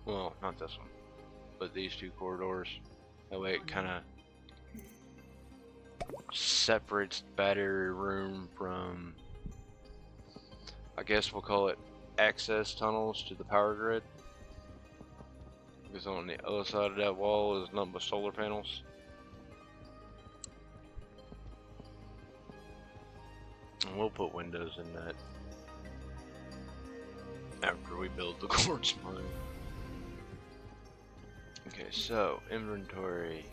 Well, not this one, but these two corridors. That way it kind of separates the battery room from, I guess we'll call it access tunnels to the power grid. Because on the other side of that wall is nothing but solar panels. And we'll put windows in that after we build the quartz mine. Okay, so inventory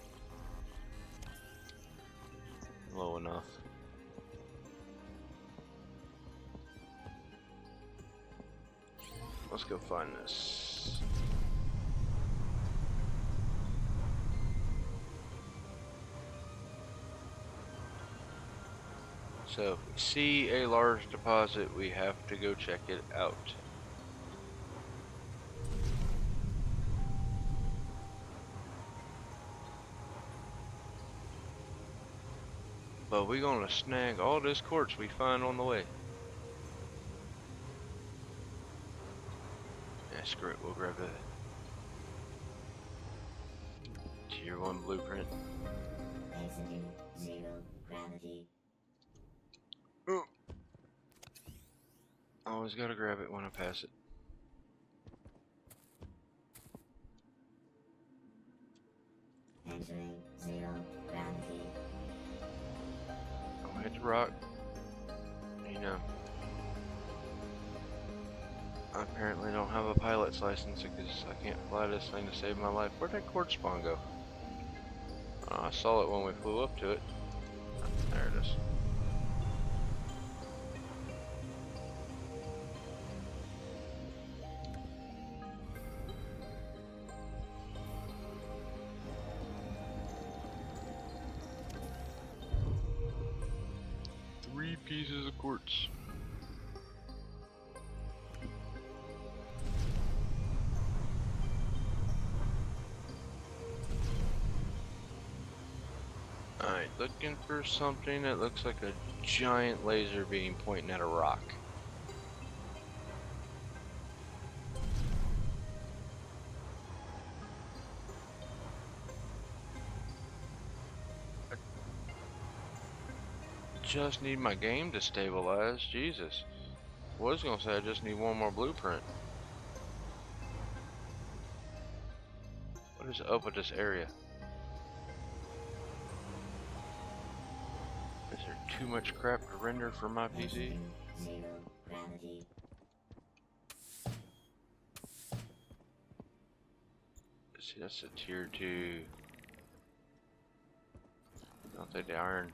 low enough. Let's go find this. So if we see a large deposit, we have to go check it out. But we're gonna snag all this quartz we find on the way. Yeah, screw it, we'll grab that. Year 1 blueprint. Exiting 0 gravity. Oh. Always gotta grab it when I pass it. Entering 0 gravity. Don't hit the rock. You know. I apparently don't have a pilot's license because I can't fly this thing to save my life. Where'd that quartz spawn go? Oh, I saw it when we flew up to it. There it is. Three pieces of quartz. Alright, looking for something that looks like a giant laser beam pointing at a rock. I just need my game to stabilize. Jesus. I was gonna say I just need one more blueprint. What is up with this area? Is there too much crap to render for my PC? Exiting 0 gravity. See, that's a tier 2. I'll take the iron.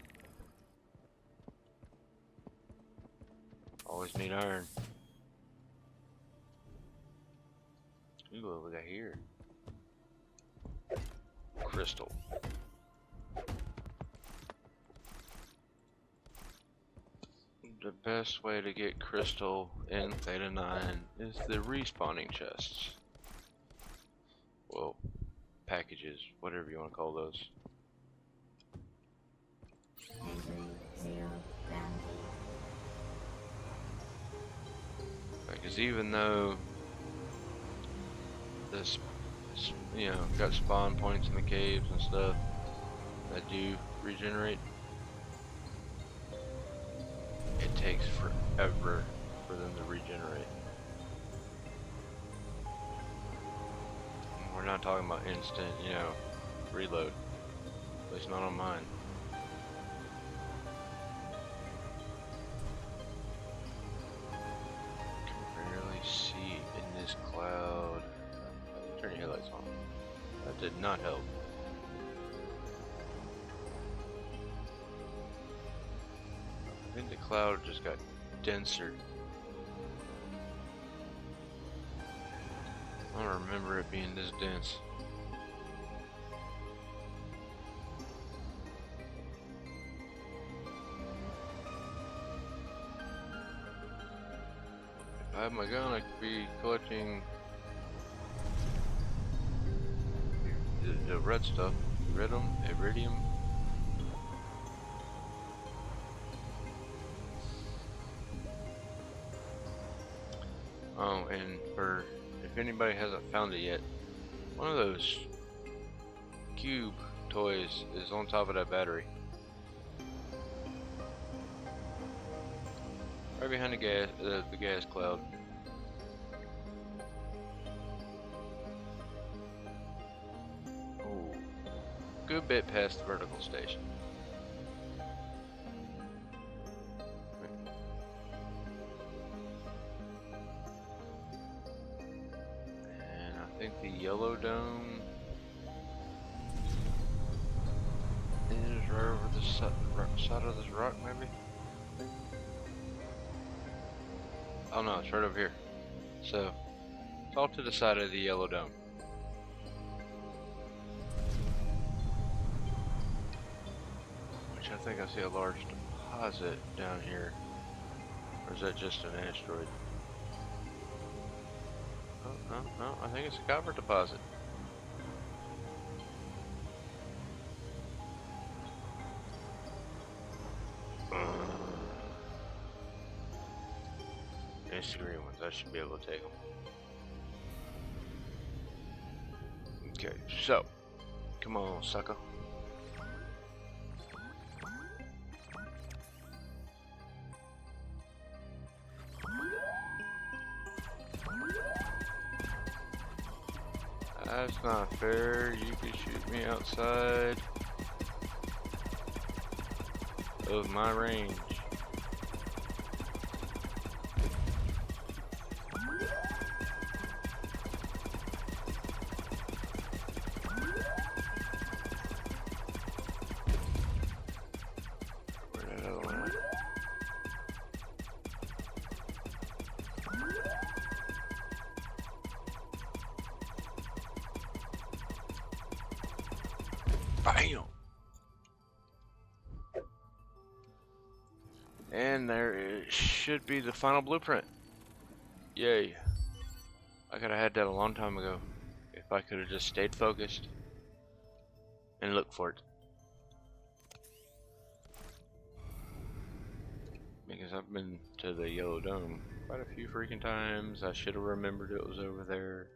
Always need iron. Ooh, what we got here? Crystal. The best way to get crystal in Theta 9 is the respawning chests. Well, packages, whatever you want to call those. Entering 0 gravity. Because even though this, you know, got spawn points in the caves and stuff that do regenerate, it takes forever for them to regenerate. And we're not talking about instant, you know, reload. At least not on mine. Can barely see in this cloud. Turn your headlights on. That did not help. I think the cloud just got denser. I don't remember it being this dense. If I had my gun, I could be collecting the red stuff. Iridium. Oh, and for if anybody hasn't found it yet, one of those cube toys is on top of that battery. Right behind the gas cloud. Ooh, good bit past the vertical station. And I think the yellow dome is right over the side of this rock, maybe? Oh no, it's right over here. So, it's all to the side of the yellow dome. Which I think I see a large deposit down here. Or is that just an asteroid? Oh, no, I think it's a copper deposit. It's the green ones, I should be able to take them. Okay, so Come on, sucker. That's not fair. You can shoot me outside of my range. Where that other one went? Bam! And there it should be the final blueprint. Yay. I could have had that a long time ago if I could have just stayed focused and looked for it. Because I've been to the Yellow Dome quite a few freaking times. I should have remembered it was over there.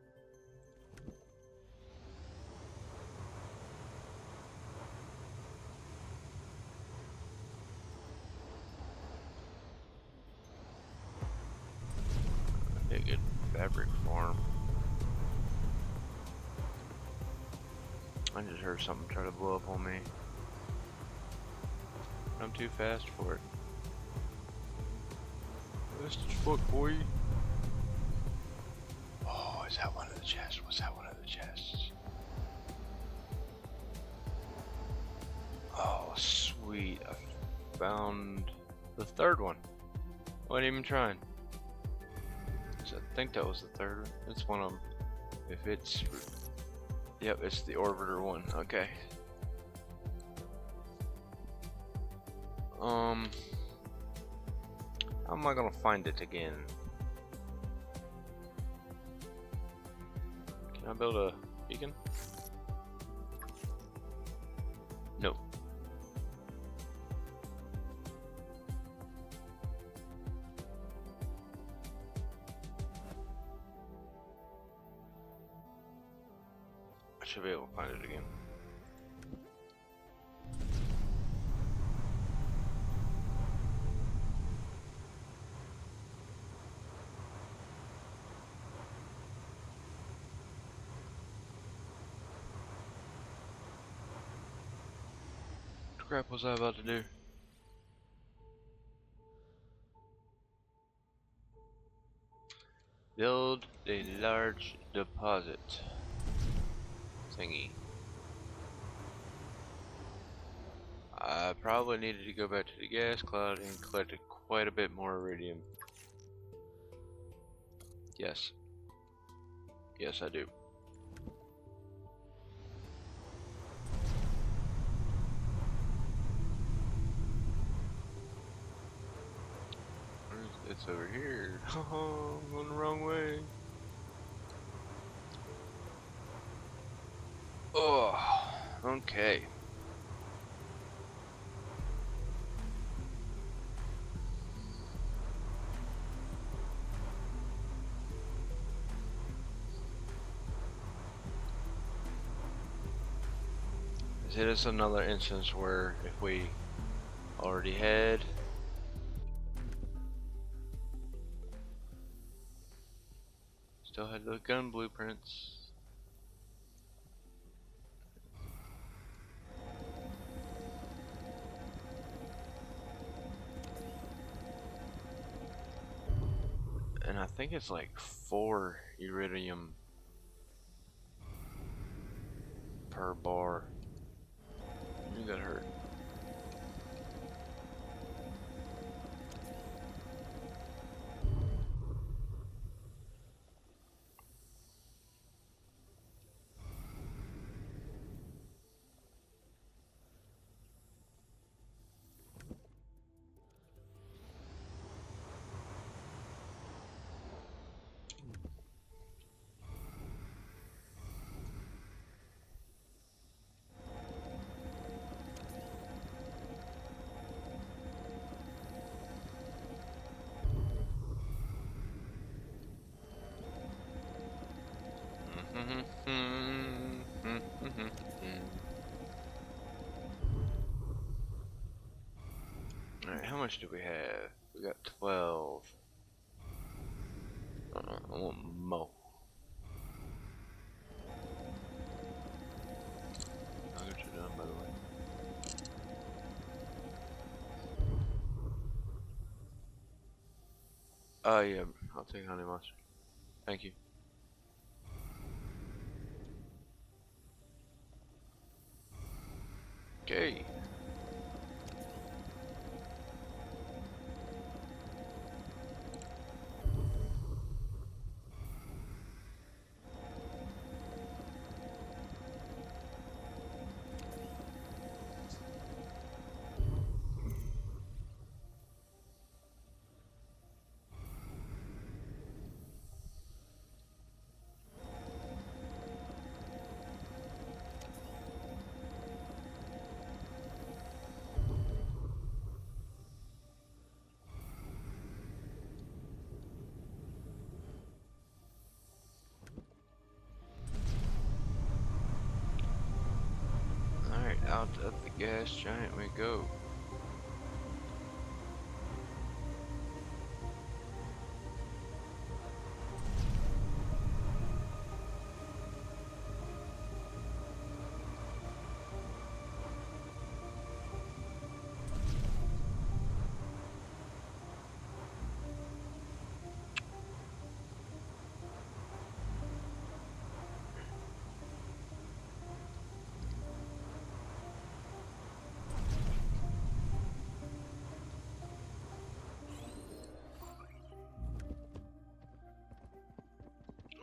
A good fabric farm. I just heard something try to blow up on me. I'm too fast for it. Fast as fuck, boy. Oh, is that one of the chests? Was that one of the chests? Oh, sweet. I found the third one. Wasn't even trying. I think that was the third one. It's one of them. If it's... Yep, it's the orbiter one. Okay. How am I gonna find it again? Can I build a beacon? Nope. I should be able to find it again. What crap was I about to do? Build a large deposit thingy. I probably needed to go back to the gas cloud and collect quite a bit more iridium. Yes. Yes, I do. It's over here. Oh, I'm going the wrong way. Oh, okay. It is another instance where if we already had still had the gun blueprints. And I think it's like 4 iridium per bar. You got hurt. much do we have? We got 12. I want more. I'll get you done, by the way. Yeah, I'll take honey mustard. Thank you. Okay. Alright, out of the gas giant we go.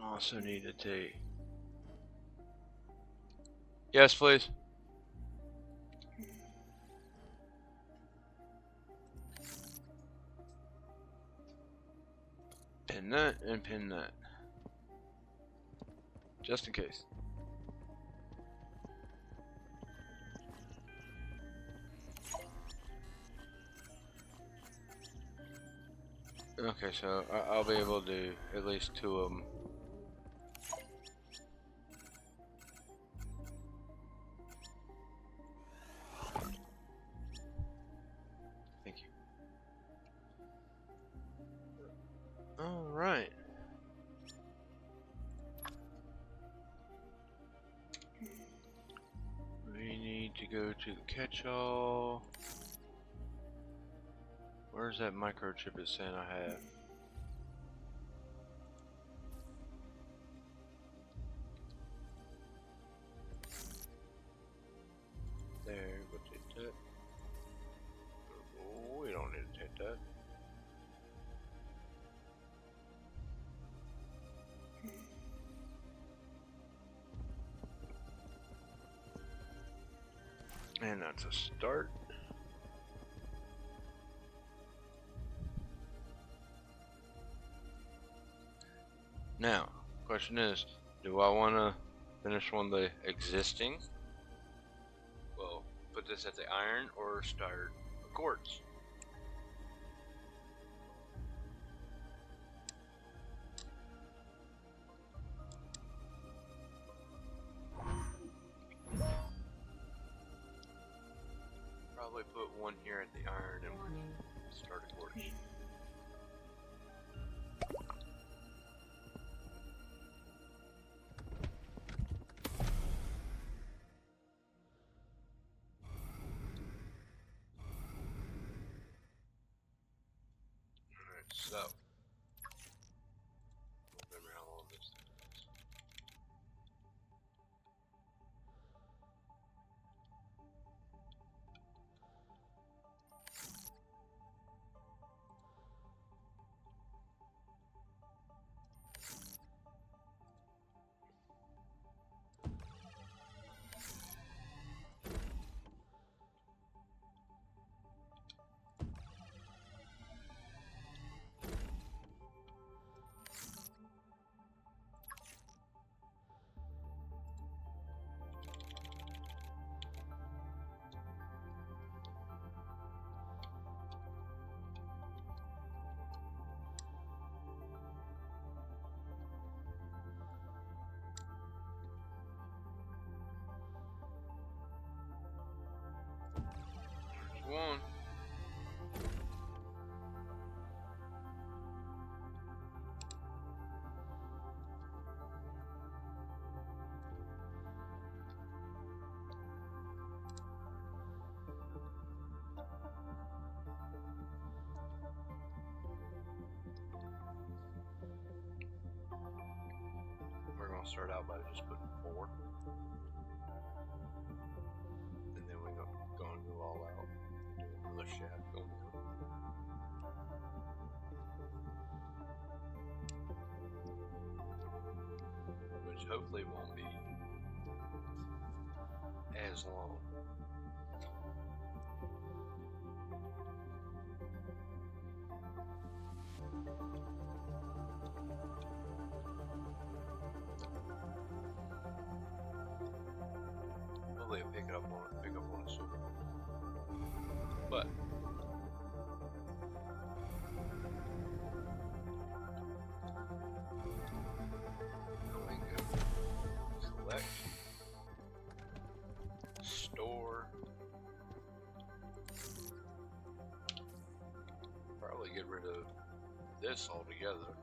Also need a tea. Yes, please. Pin that and pin that. Just in case. Okay, so I'll be able to do at least 2 of them. Thank you. Alright. We need to go to the catch-all. Where's that microchip it's saying I have? There, we'll take that. Oh, we don't need to take that. And that's a start. Now, question is, do I want to finish one of the existing? Well, put this at the iron or start a quartz? Probably put one here at the iron and Warning. start a quartz. Alright, so. Remember how long this thing is. There's one. I'll start out by just putting 4. And then we're going to go all out and do another shaft going down. Which hopefully won't be as long. Hopefully it'll pick up on a sword. But going to collect, store, probably get rid of this altogether.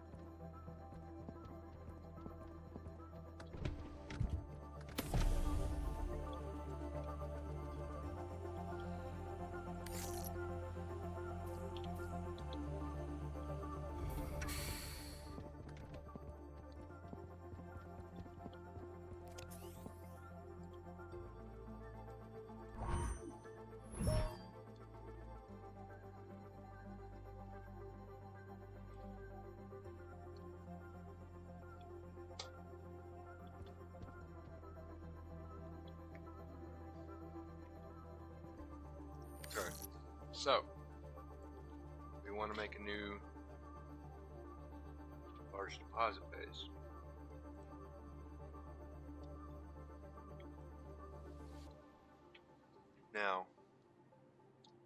Okay, so we want to make a new large deposit base. Now,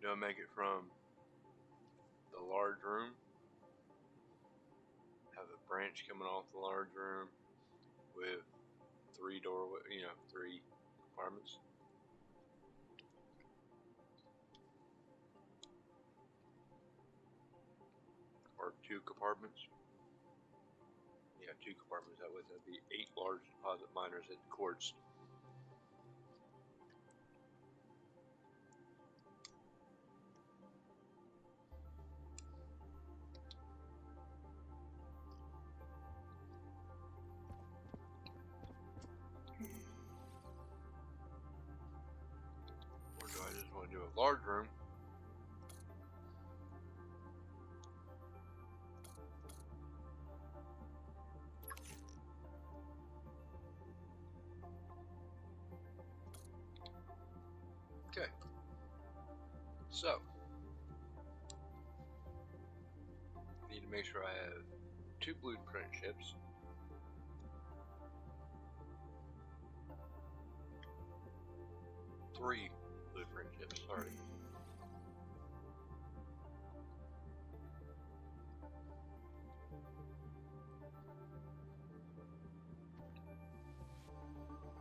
do I make it from the large room? Have a branch coming off the large room with 3 doorways, 3 compartments. Or 2 compartments. Yeah, 2 compartments. That would be 8 large deposit miners at quartz. Or do I just want to do a large room? Okay, so need to make sure I have 2 blueprint ships, 3 blueprint ships, sorry.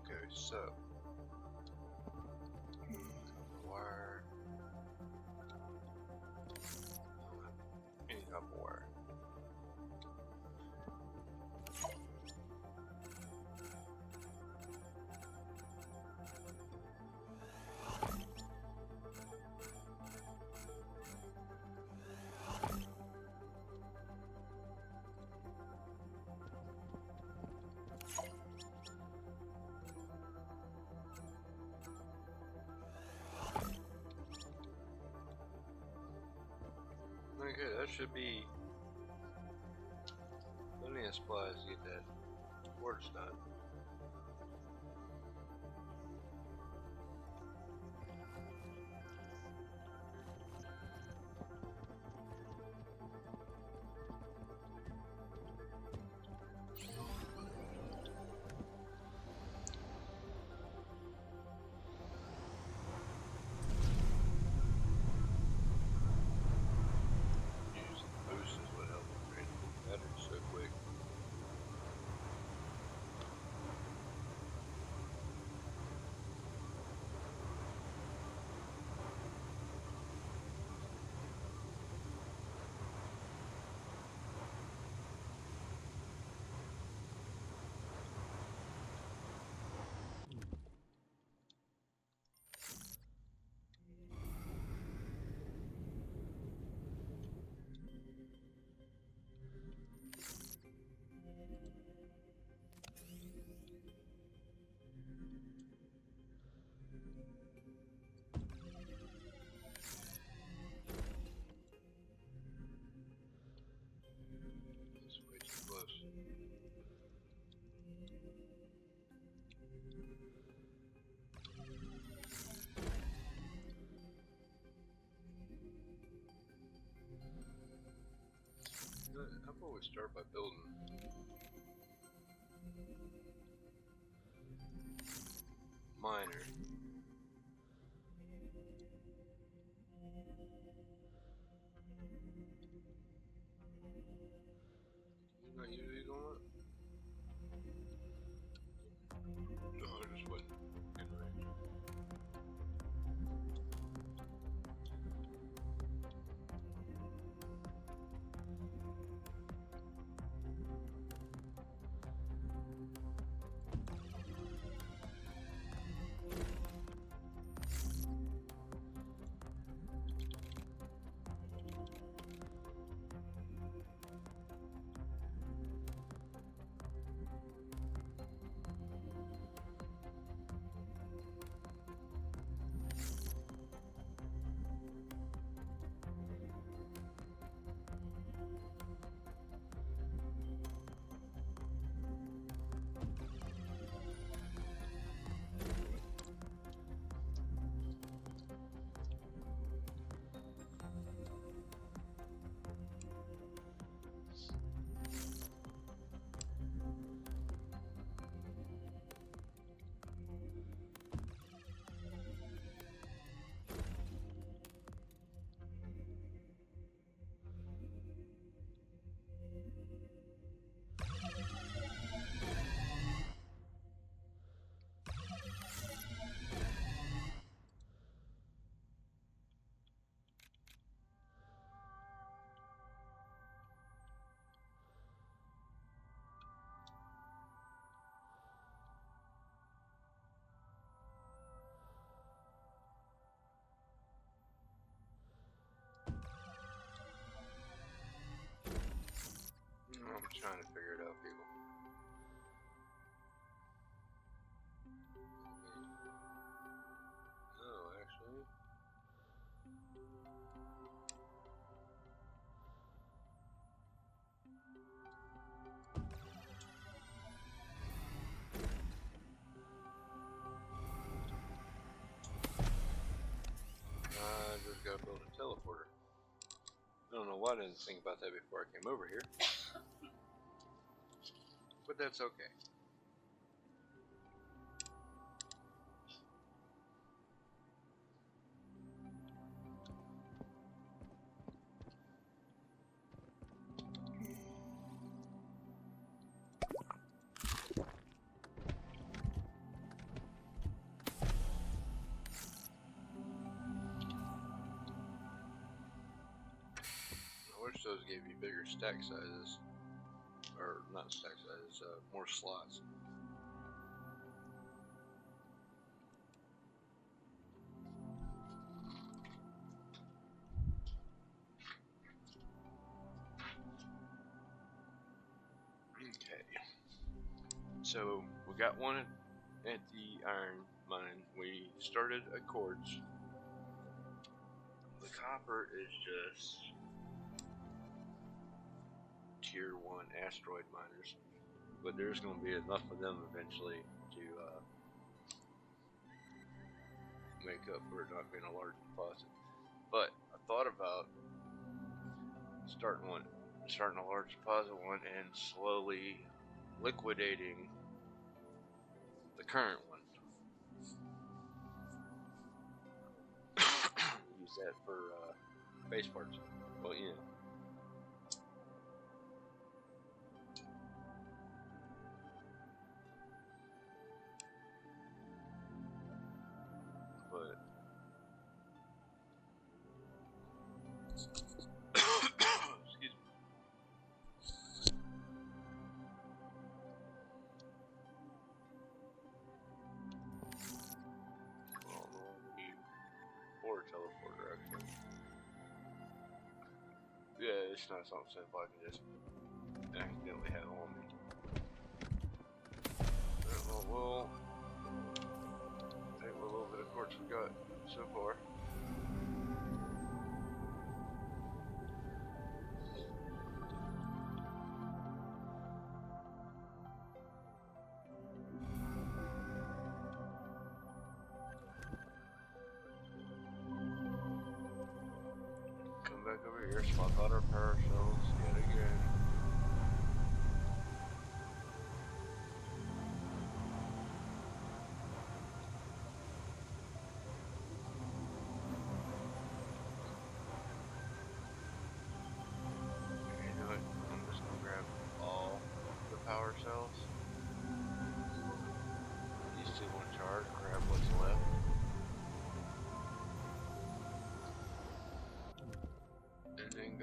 Okay, so wire, any type of wire. Okay, that should be plenty of supplies to get that quartz done. always start by building. Miner. Not usually doing that? No, I just wasn't in range. I'm trying to figure it out, people. No, actually. I just gotta build a teleporter. I don't know why I didn't think about that before I came over here. But that's okay. I wish those gave you bigger stack sizes. Or not stack sizes, more slots. Okay. So we got one at the iron mine. We started a quartz. The copper is just tier 1 asteroid miners, but there's going to be enough of them eventually to make up for it not being a large deposit. But I thought about starting a large deposit one and slowly liquidating the current one. Use that for base parts. Well, you know. But excuse me. Well, we'll need or teleporter actually. Yeah, it's not something simple I can just accidentally have on me. Well, we'll take a little bit of quartz we got so far. Come back over here, swap out our power cells yet again.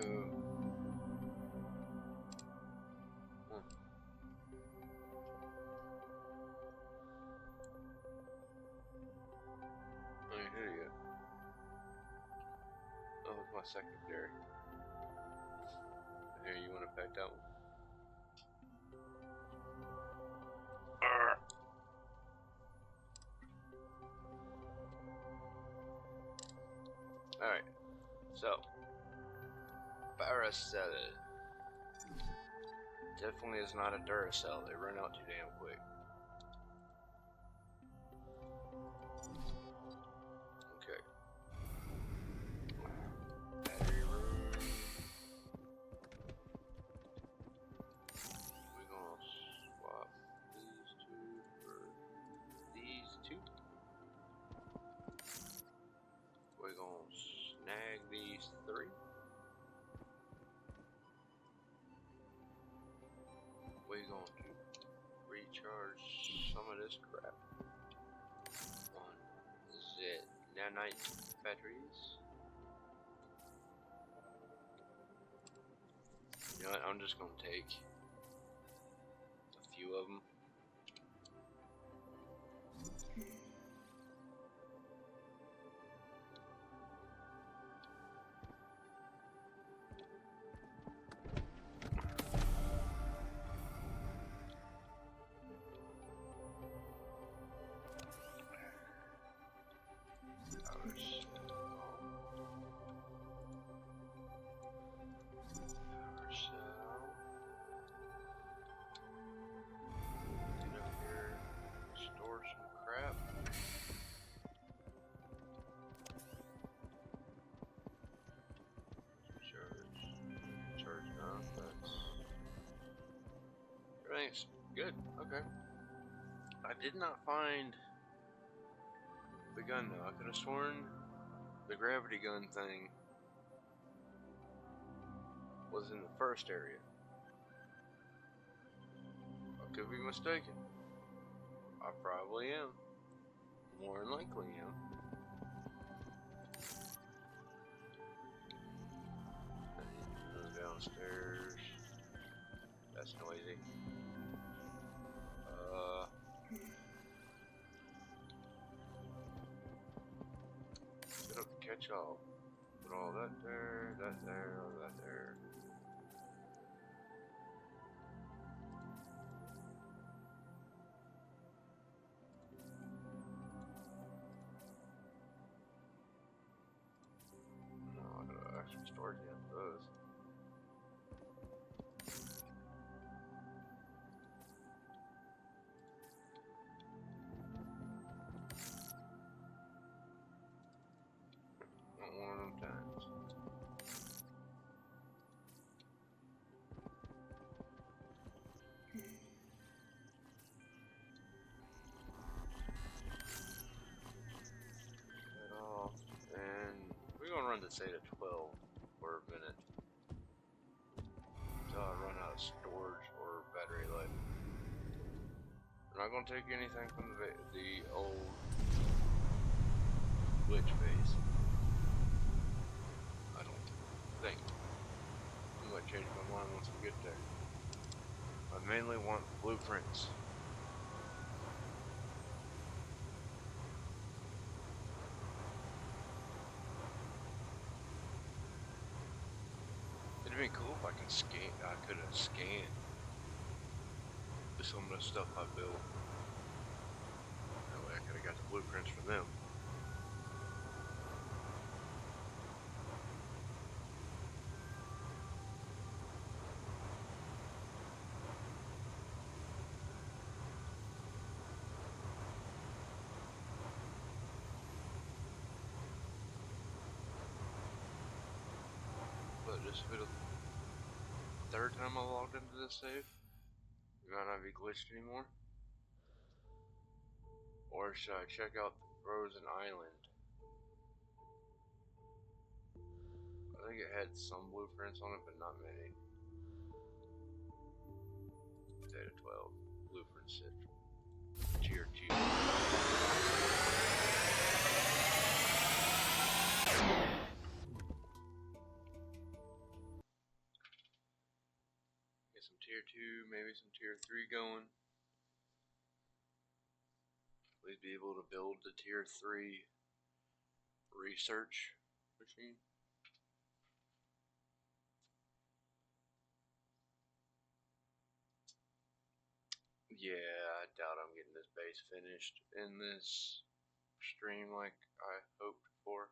I ain't here yet. Oh, it's my secondary. Here, you want to pack that one? Alright, so Paracel definitely is not a Duracell. They run out too damn quick. Okay. Battery room. We're gonna swap these two for these two. We're gonna snag these three. We're going to recharge some of this crap on nanite batteries. You know what? I'm just gonna take a few of them. Everything's good. Okay. I did not find the gun though. I could have sworn the gravity gun thing was in the first area. I could be mistaken. I probably am. More than likely am. I need to move downstairs. That's noisy. Get up the catch all. Put all that there, all that there. No, I gotta actually storage it for those. Not one of them times. That off, and we're gonna run the theta 12 for a minute until I run out of storage or battery life. I'm not gonna take anything from the old glitch base. I don't think. I might change my mind once we get there. I mainly want blueprints. It'd be cool if I can scan. I could have scanned some of the stuff I built. That way I could have got the blueprints from them. But this will be the third time I logged into this save. It might not be glitched anymore. Or should I check out the frozen island? I think it had some blueprints on it, but not many. Theta 12, blueprint set. Tier 2. Get some tier 2, maybe some tier 3 going. Please be able to build the tier 3 research machine. Yeah, I doubt I'm getting this base finished in this stream like I hoped for.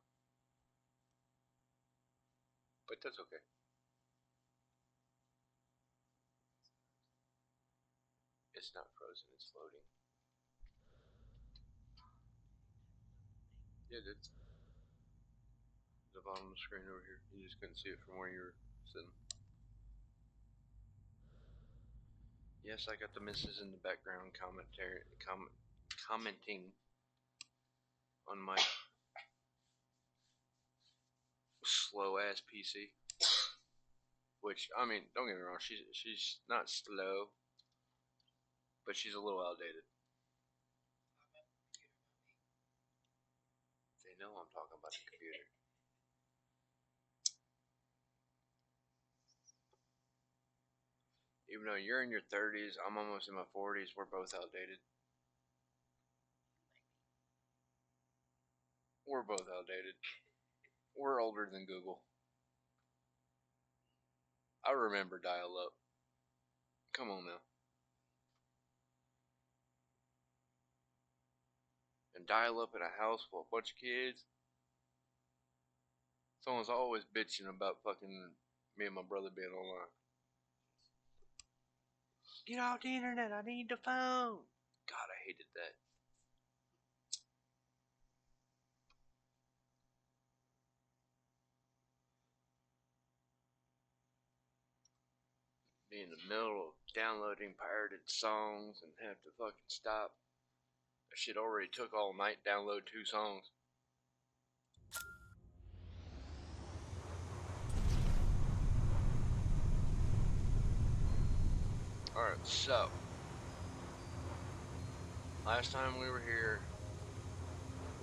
But that's okay. It's not frozen, it's loading. Yeah, it's the bottom of the screen over here. You just couldn't see it from where you were sitting. Yes, I got the missus in the background commenting on my slow ass PC. Which, I mean, don't get me wrong, she's not slow, but she's a little outdated. They know I'm talking about the computer. Even though you're in your 30s, I'm almost in my 40s, we're both outdated. We're both outdated. We're older than Google. I remember dial-up. Come on now. And dial-up in a house full of a bunch of kids. Someone's always bitching about fucking me and my brother being online. Get off the internet, I need the phone. God, I hated that. Be in the middle of downloading pirated songs and have to fucking stop. That shit already took all night to download 2 songs. Alright, so last time we were here,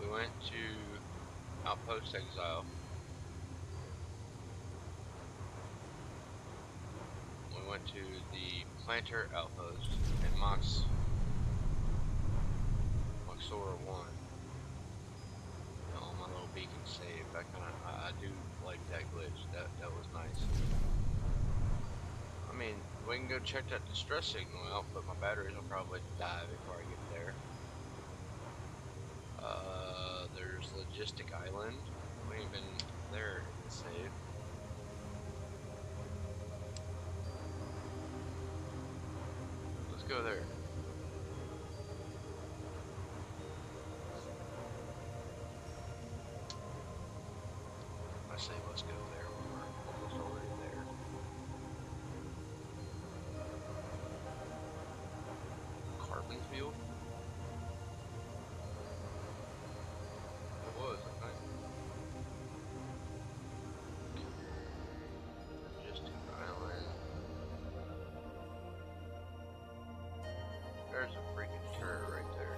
we went to Outpost Exile. We went to the Planter Outpost and Moxora 1. On my little beacon save. I do like that glitch. That was nice. I mean, we can go check that distress signal out, but my batteries will probably die before I get there. There's Logistic Island. We ain't been there in the save. Let's go there. I say let's go there when we're almost already there. Carbon field? It was, I think. Logistic Island. There's a freaking turret right there.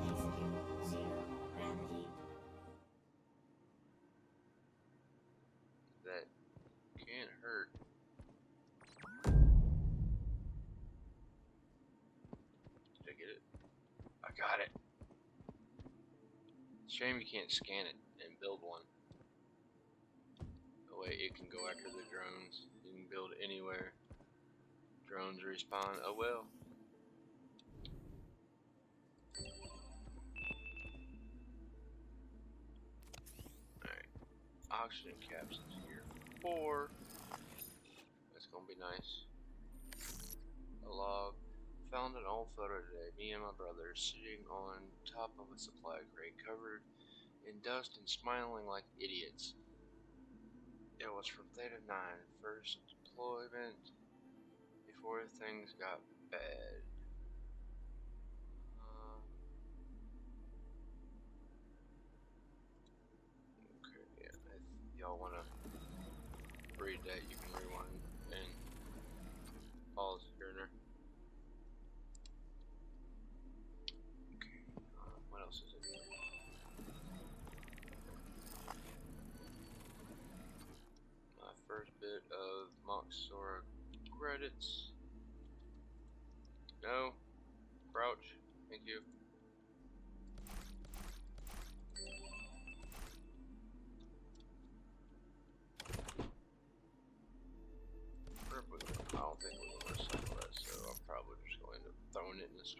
Oxygen, 0, gravity. That can't hurt. Did I get it? I got it. Shame you can't scan it and build one. That way it can go after the drones. You can build anywhere. Drones respawn. Oh well. Alright. Oxygen capsules here. 4. That's gonna be nice. A log. Found an old photo today. Me and my brother sitting on top of a supply crate covered in dust and smiling like idiots. It was from Theta 9, first deployment before things got bad. Okay, yeah. If y'all wanna read that, you can rewind and pause here and there. Okay, what else is it? My first bit of Moxora credits.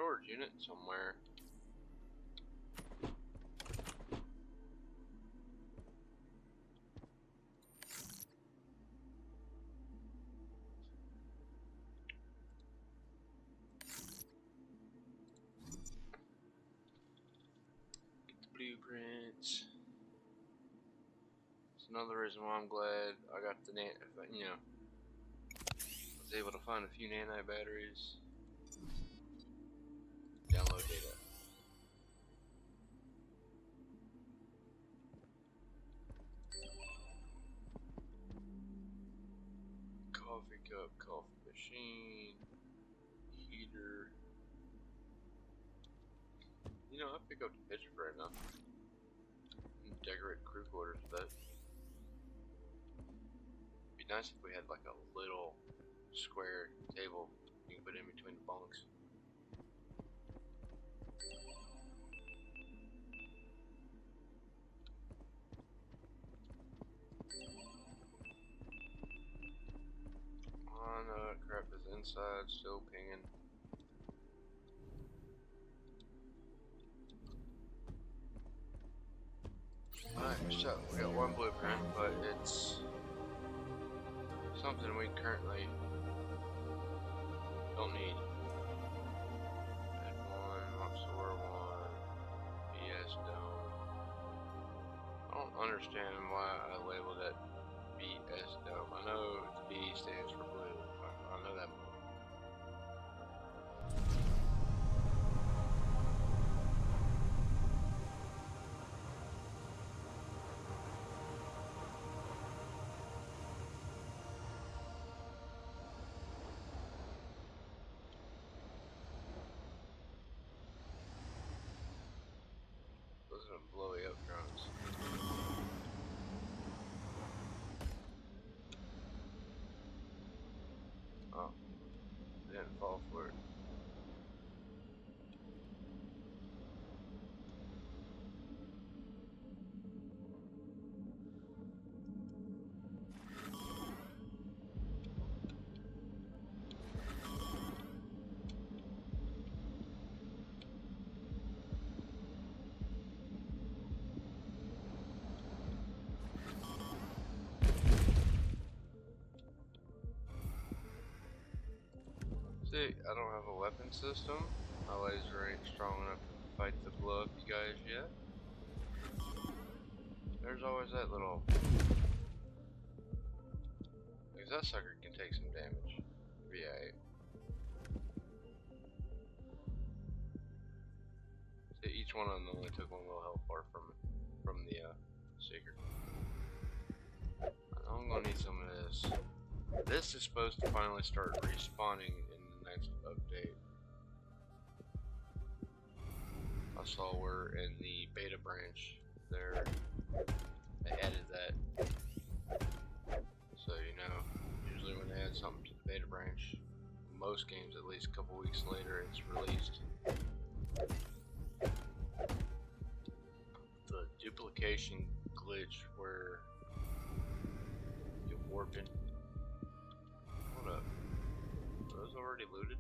storage unit somewhere. Get the blueprints. It's another reason why I'm glad I got the you know, was able to find a few nanite batteries. Download data. Coffee cup, coffee machine, heater. You know, I pick up the picture right now. And decorate crew quarters with that. Be nice if we had like a little square table you can put in between the bunks. Oh no, that crap is inside, still pinging. Alright, so we got one blueprint, but it's something we currently don't need. Add one, Luxor one, BS dome. I don't understand why I labeled it BS dome. I know the B stands for blue. I know that. Those are blowy up drones. Oh, didn't fall for it. See, I don't have a weapon system. My laser ain't strong enough to fight the blow up you guys yet. There's always that little... because that sucker can take some damage. Yeah. See, each one of them only took one little health bar from the seeker. I'm gonna need some of this. This is supposed to finally start respawning in the next update. I saw where in the beta branch there they added that. So you know, usually when they add something to the beta branch, most games at least a couple weeks later it's released. The duplication glitch where you warp in. Hold up. Are those already looted?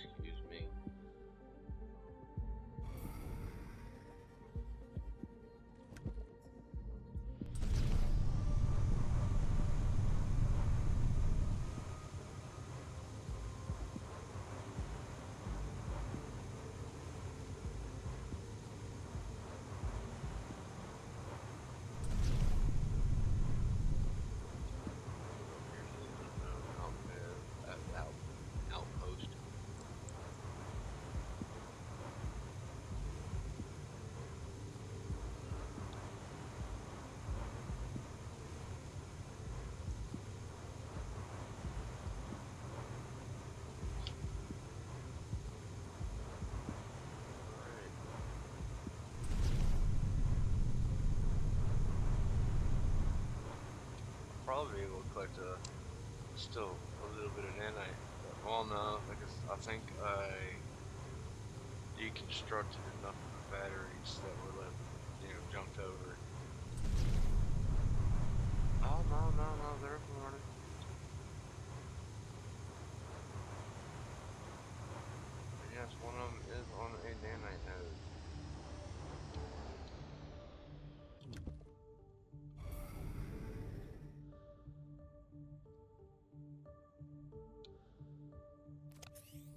Excuse me. Outpost. Probably able to collect still a little bit of nanite. Well, no, because I think I deconstructed enough of the batteries that were left, you know, jumped over. Oh no, no, no, they're up and running. Yes, one of them is on a nanite node.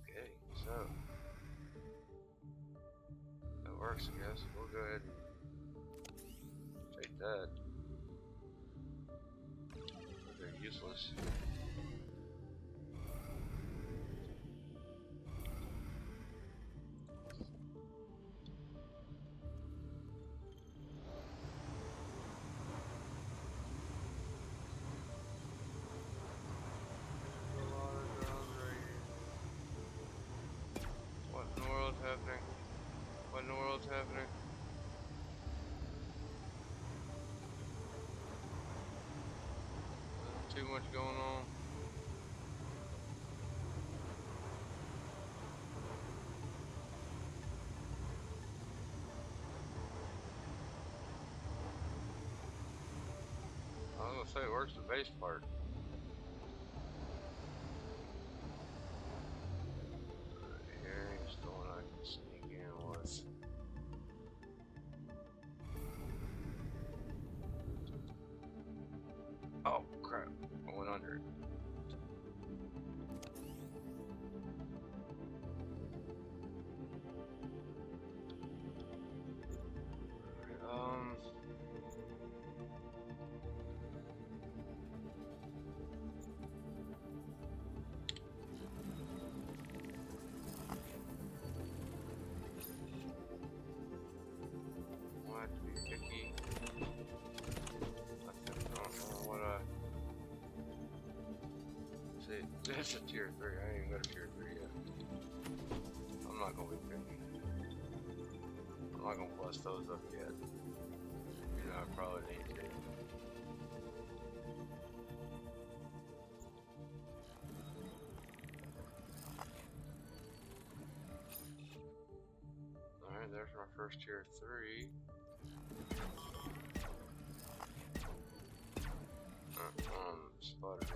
Okay, so that works, I guess. We'll go ahead and take that. They're useless. What in the world's happening? What in the world's happening? Too much going on. I was gonna say, where's the base part? Here, here's the one I can sneak in with. Oh crap! I went under it. We'll have to be picky. I don't know what I. See, that's a tier 3. I ain't even got a tier 3 yet. I'm not gonna be picky. I'm not gonna bust those up yet. You know, I probably need to. Alright, there's my first tier 3. Spotted me.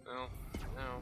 No, no.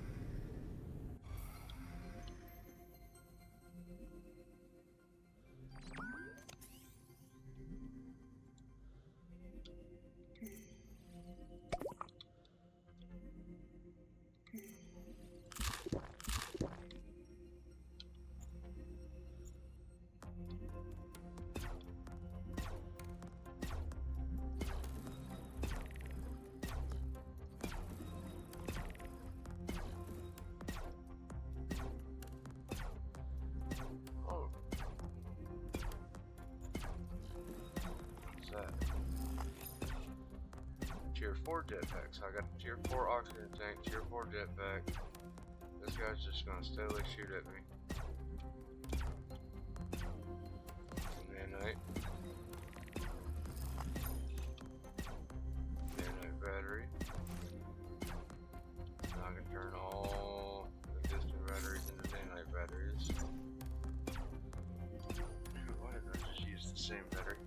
Oh. What's that? Tier 4 jetpack. So I got a tier 4 oxygen tank, tier 4 jetpack. This guy's just gonna steadily shoot at me. Nanite. Nanite battery. Now I can turn all the distant batteries into nanite batteries. Why did I just use the same battery?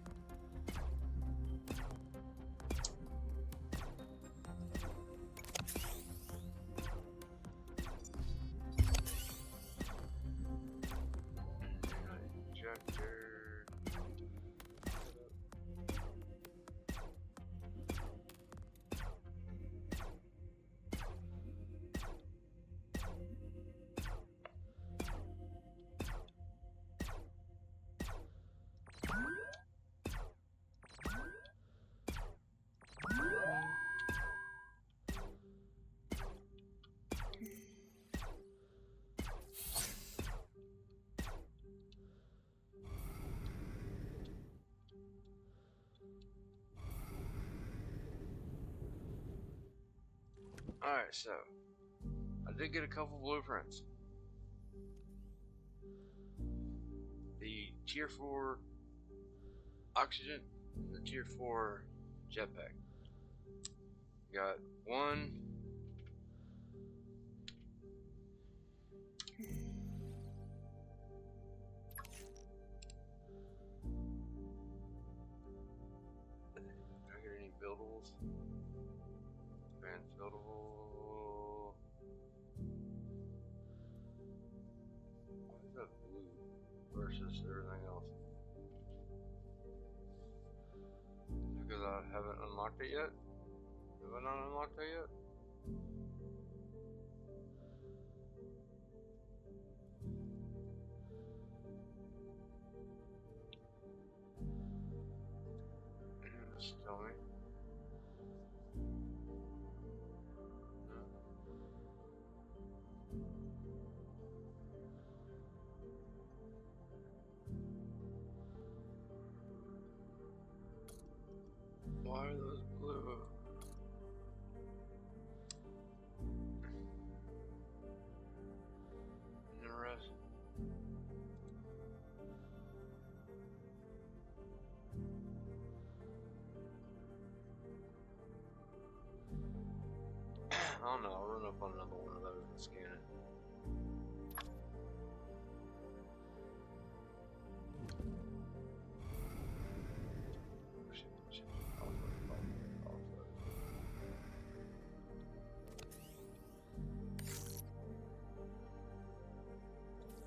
Alright, so I did get a couple blueprints. The tier 4 oxygen and the tier 4 jetpack. Got one. Did I get any buildables? Advanced buildable. Why is that blue versus everything else? Because I haven't unlocked it yet? Have I not unlocked that yet? Just tell me. No. Why are those blue? Interesting. I don't know, I'll run up on another one of those and scan it. Shit. Offload.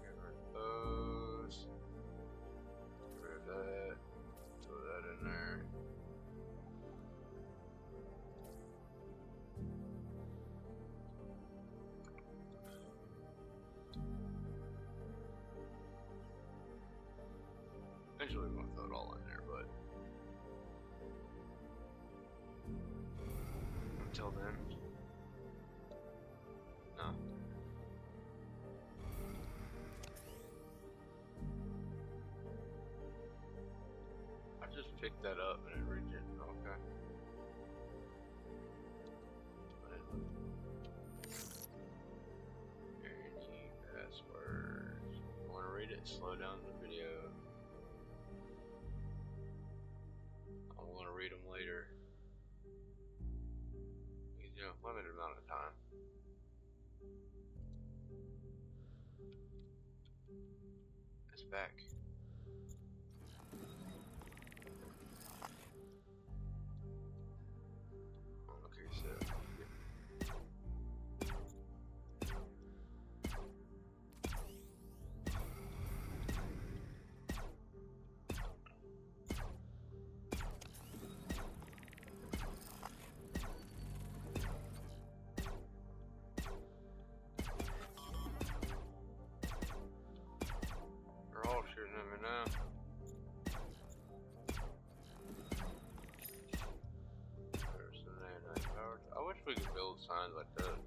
Get rid of those. Get rid of that. Throw that in there. Eventually, we're gonna throw it all in there, but until then, no. I just picked that up and it reached it. Okay. Any passwords? I want to read it. Slow down the video. I want to read them later. You know, limited amount of time. It's back. Okay, so. They're all shooting at me now. There's some nanite power. I wish we could build signs like that.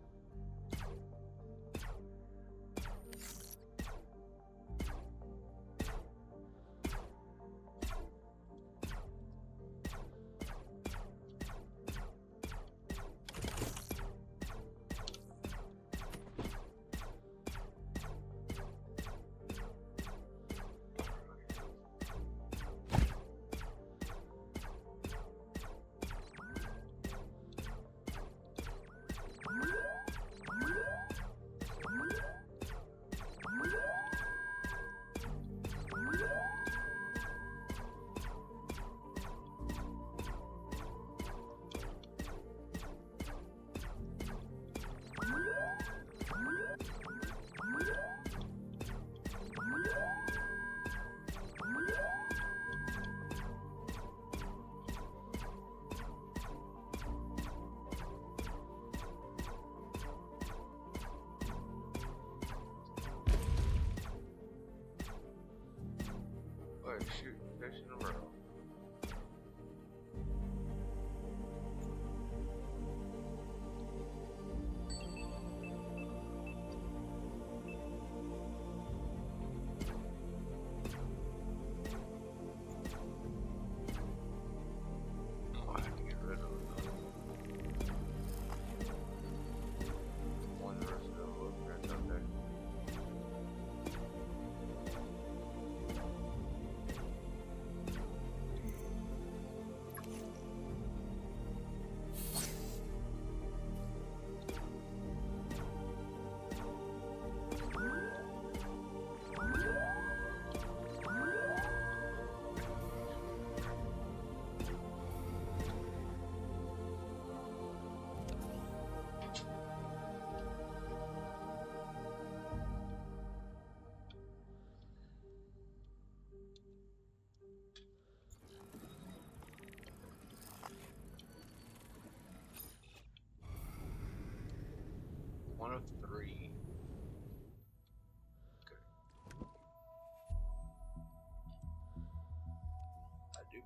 Wait, shoot, fish in a row. Oh, I have to get rid of them.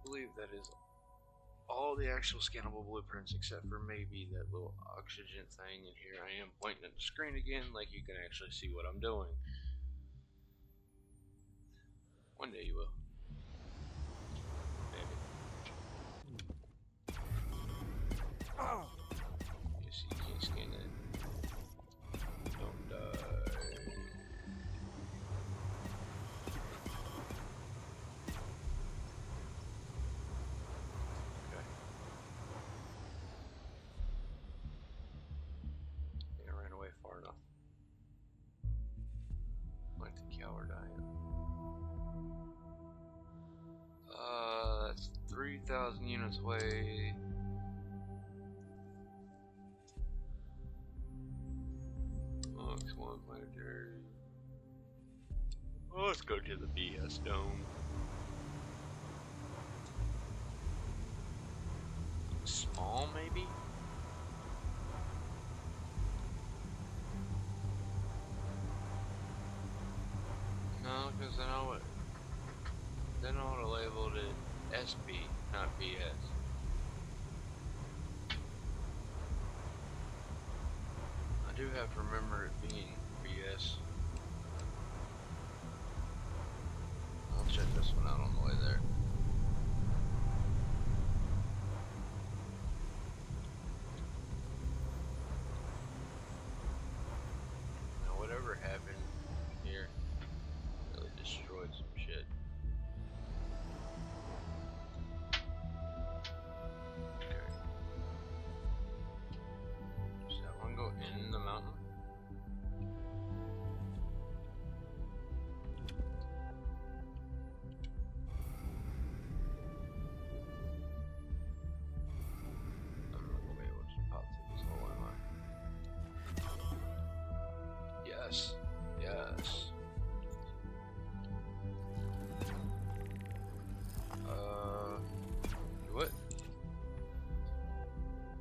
believe that is all the actual scannable blueprints except for maybe that little oxygen thing in here. I am pointing at the screen again like you can actually see what I'm doing. One day you will. Maybe. You see, you can't scan it. Don't die. Okay. I think I ran away far enough. Like the coward I am. That's 3,000 units away. Oh, come on, planetary. Oh, let's go to the BS dome. Small, maybe? No, because then I would have labeled it SB, not BS. I do have to remember it being BS. I'll check this one out on the way there. Now, whatever happened here really destroyed some shit. Okay. Does that one go in the mountain? I'm not gonna be able to pop through this hole, am I? Yes. Yes. What?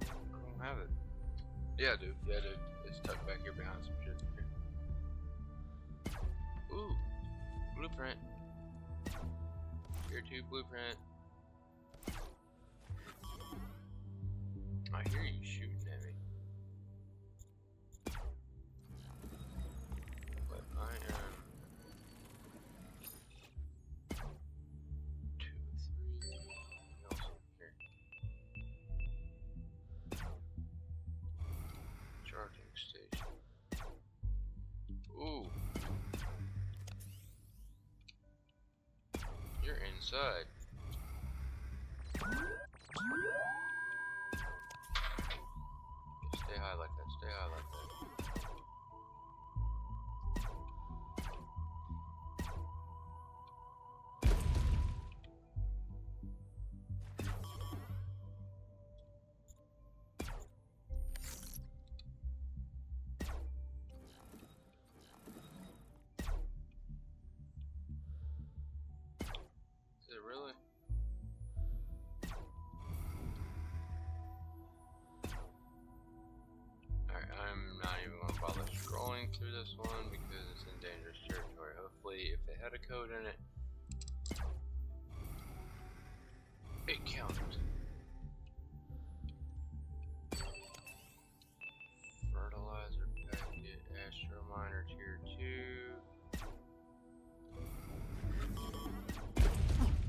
I don't have it. Yeah, I do. Yeah, I do. It's tucked back here behind some shit. Here. Ooh. Blueprint. Tier 2 blueprint. I hear you shooting at me. But I am 2, 3. Else here. Charging station. Ooh. You're inside. Stay high like that. Stay high like that. Is it really? Alright, I'm not even going to bother scrolling through this one because it's in dangerous territory. Hopefully, if they had a code in it, it counted. Fertilizer packet, astrominer tier 2.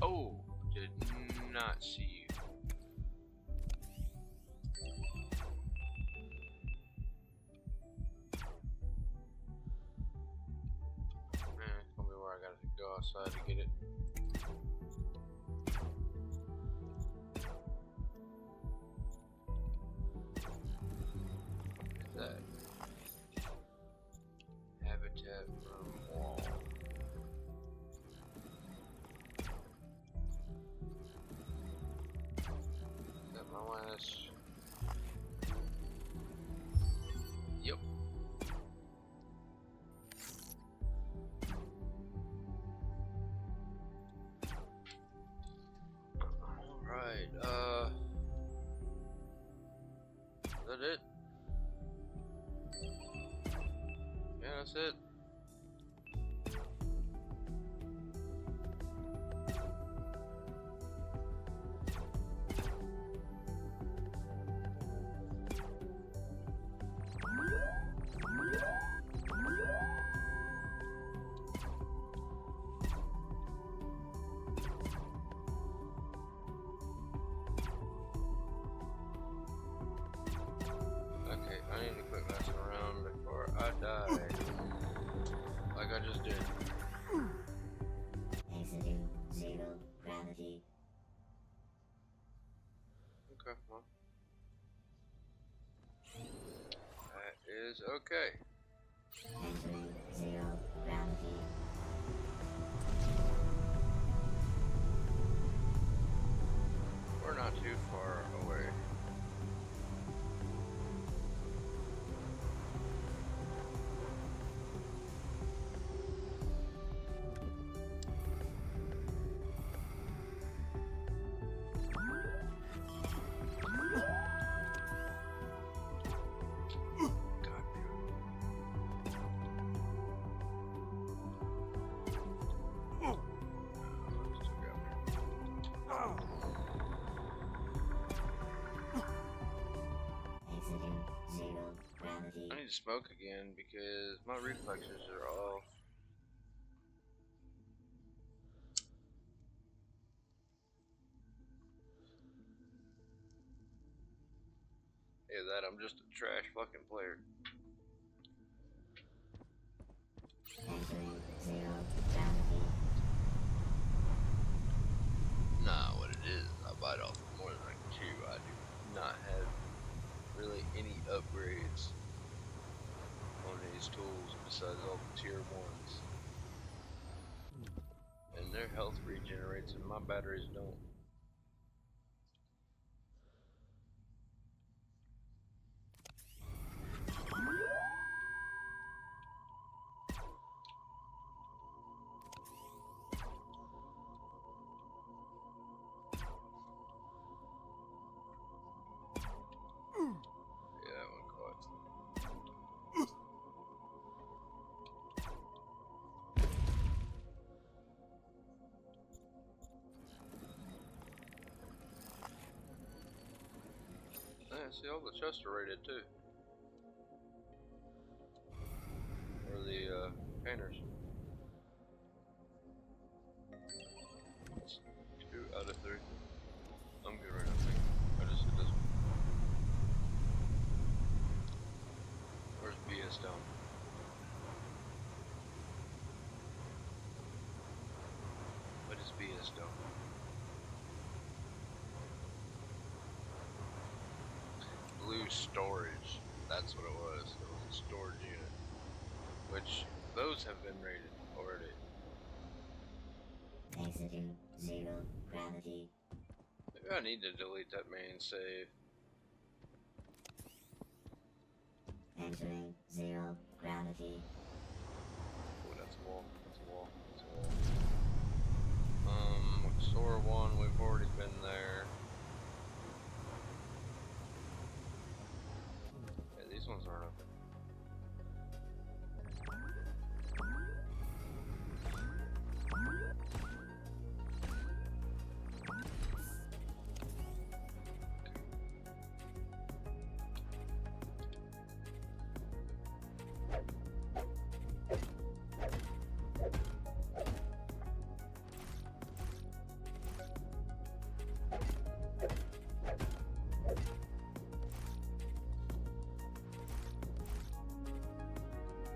Oh, did not see you. Man, it's gonna be where I gotta go outside to get it. What is that? Habitat room wall. Is that my last? Yep. Alright, is that it? Yeah, that's it. I need to quit messing around before I die. Like I just did. Exiting zero gravity. Okay, well. That is okay. Entering zero gravity. We're not too far away. Exiting zero gravity. I need to smoke again because my reflexes are off. Yeah, that I'm just a trash fucking player. Entering zero gravity. Nah, what it is, I bite off more than I can chew. I do not have really any upgrades on these tools besides all the tier 1s. And their health regenerates and my batteries don't. Yeah, that one caught. Yeah, see, all the chests are rated too. Or the painters. That's 2 out of 3. I'm good right now, I think. I just hit this one. Where's BS down? What is BS down? Blue storage. That's what it was. It was a storage unit. Which, those have been rated already. Exiting zero gravity. Maybe I need to delete that main save. Entering zero gravity. Oh, that's a wall. That's a wall. That's a wall. Sora 1, we've already been there. Yeah, these ones aren't open.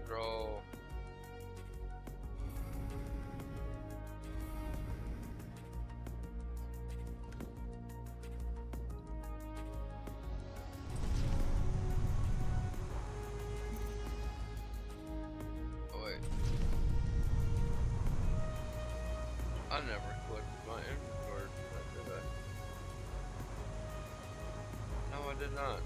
Draw. Oh wait. I never collected my inventory, did I? No, I did not.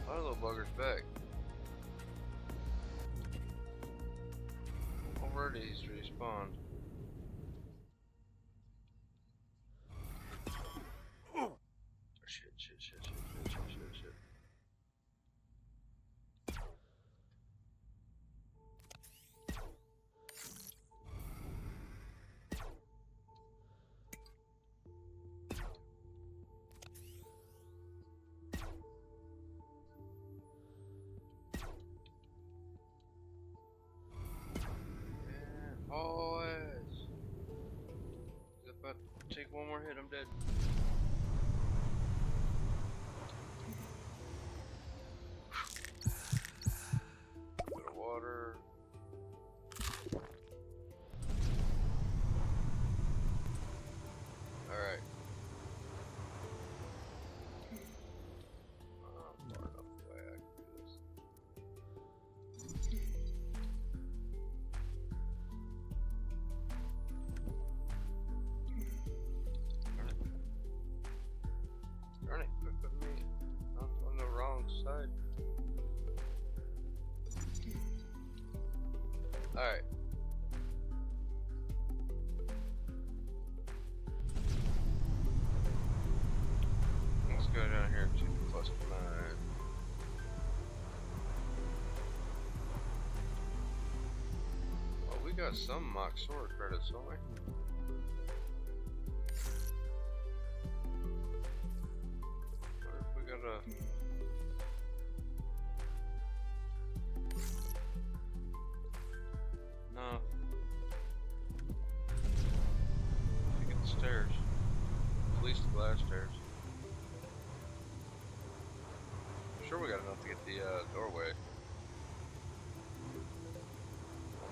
My little bugger's back. Already he's respawned. Shit, shit, shit, shit, shit, shit, shit, shit. one more hit, I'm dead. Bit of water. Alright. Far enough away, I can do this. Darn it, put me on the wrong side. Alright. Let's go down here to +9. Oh, we got some mock sword credits, don't we? What if we got a... No. Look at the stairs. At least the glass stairs. I'm sure we got enough to get the doorway.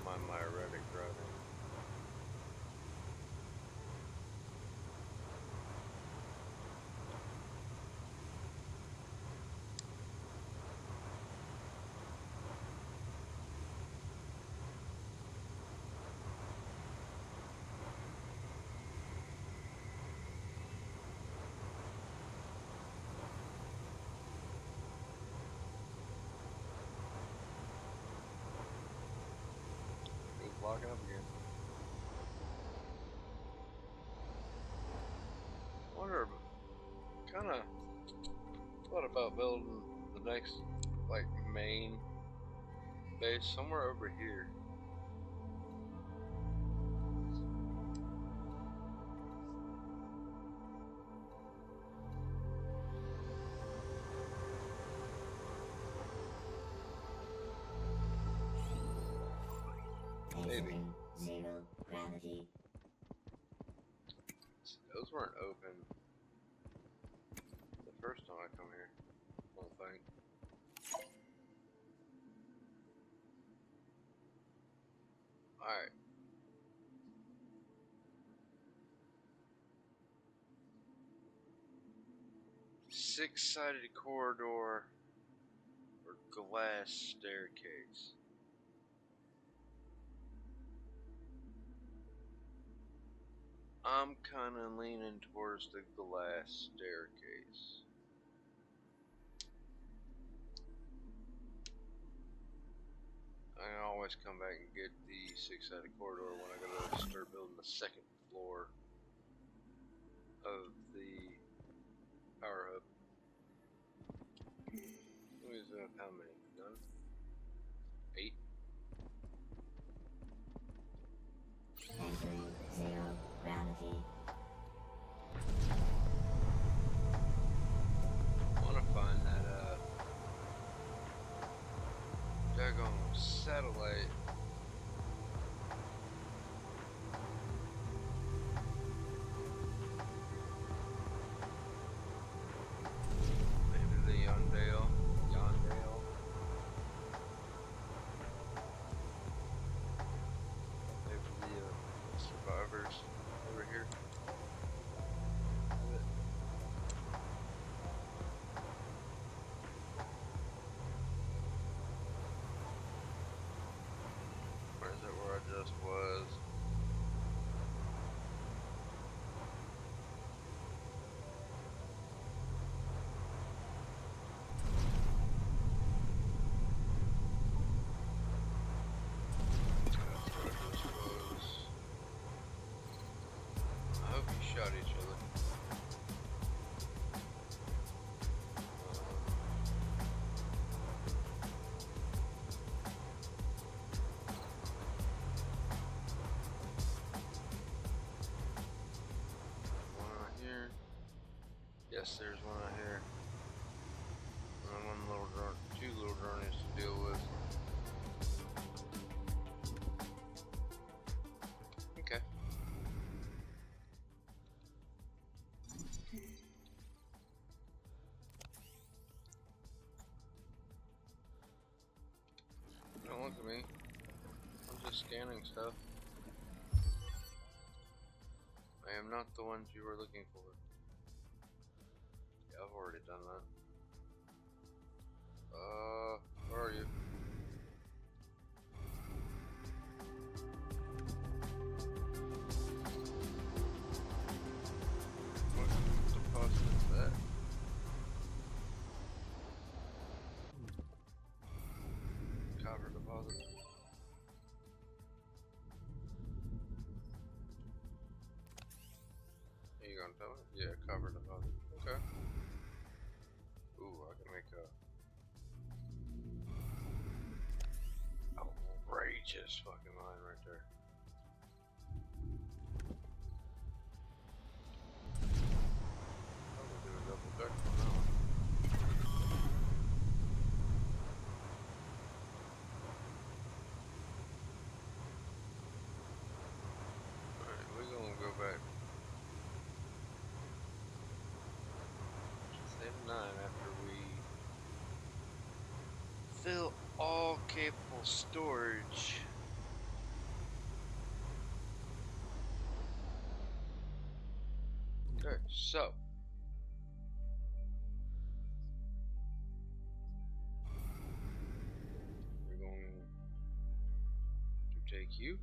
On my erratic driving. Locking up again. Wonder, kind of thought about building the next, like, main base somewhere over here. Maybe. Zero gravity. Those weren't open the first time I come here, I don't think. Alright. Six-sided corridor or glass staircase. I'm kind of leaning towards the glass staircase. I can always come back and get the six-sided corridor when I gotta start building the second floor of the power hub. Who's how many? None? 8? Entering zero gravity. I wanna find that daggone satellite. Maybe the Yondale. Maybe the survivors over here. Where is it where I just was? I hope you shot each other. One out here. Yes, there's one out here. And one little drone, 2 little drones to deal with. Okay. stuff. I am not the ones you were looking for. Yeah, I've already done that. Where are you? What deposit is that? Copper deposit. Are you gonna tell me? Yeah, copper deposit. Okay. Ooh, I can make a outrageous fucking line right there. I'm gonna do a double deck on that one. Alright, we're gonna go back. Save 9 after we fill all capable storage. Okay, so we're going to take you.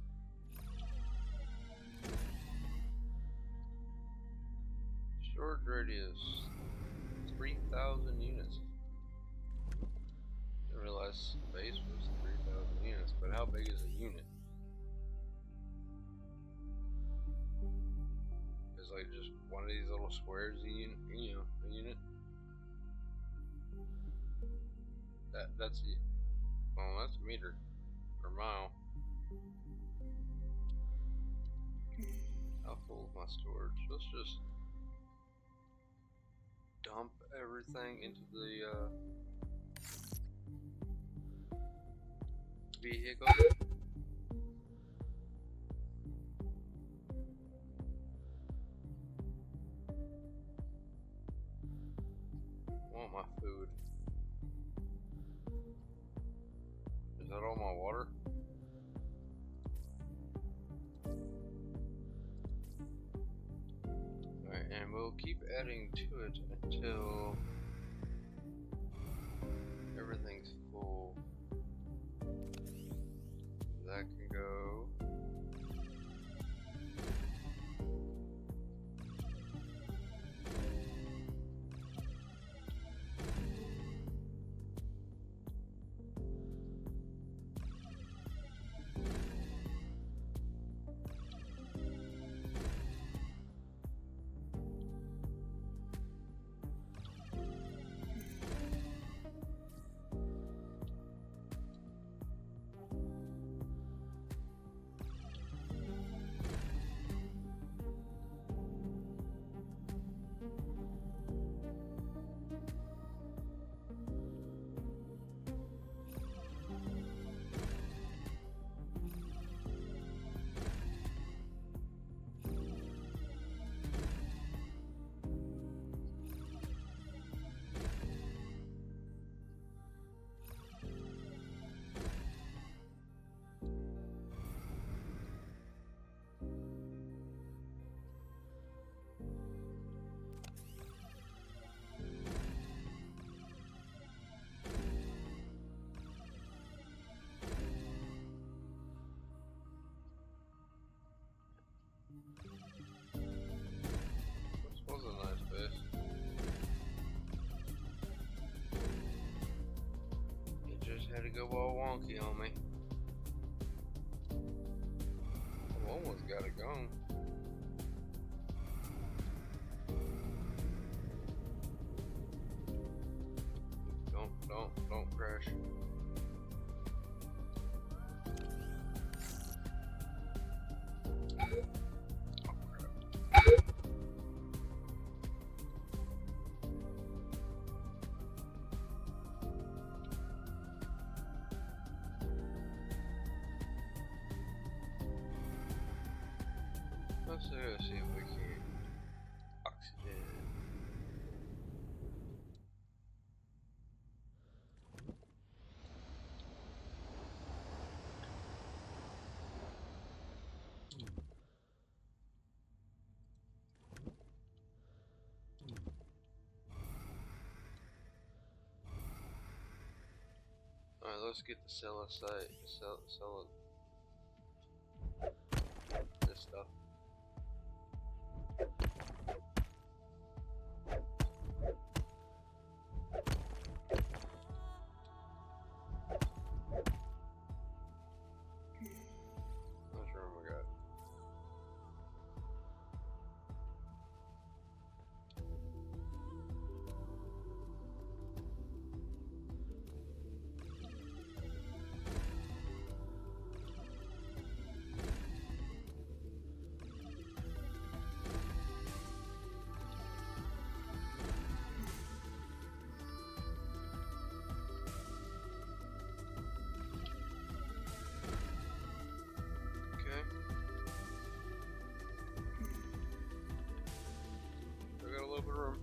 Storage radius 3,000 units. Didn't realize space was 3,000 units, but how big is a unit? It's like just one of these little squares a unit, you know, a unit. That's it. Oh, that's a meter or mile. How full is my storage? Let's just dump everything into the vehicle. I want my food. Is that all my water? Alright, and we'll keep adding to it until everything's full. That can go. This was a nice base. It just had to go all wonky on me. I've almost got it gone. Don't crash. Let's see if we can oxygen. let's get the sell this stuff. Which room we got? Okay. We got a little bit of room.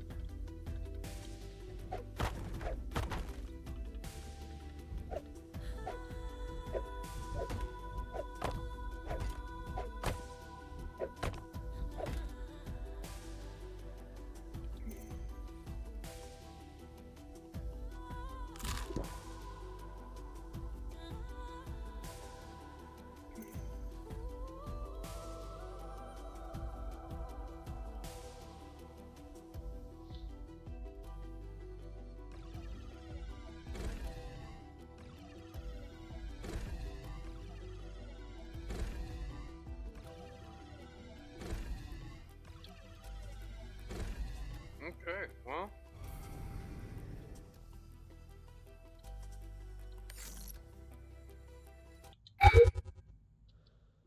Okay, well.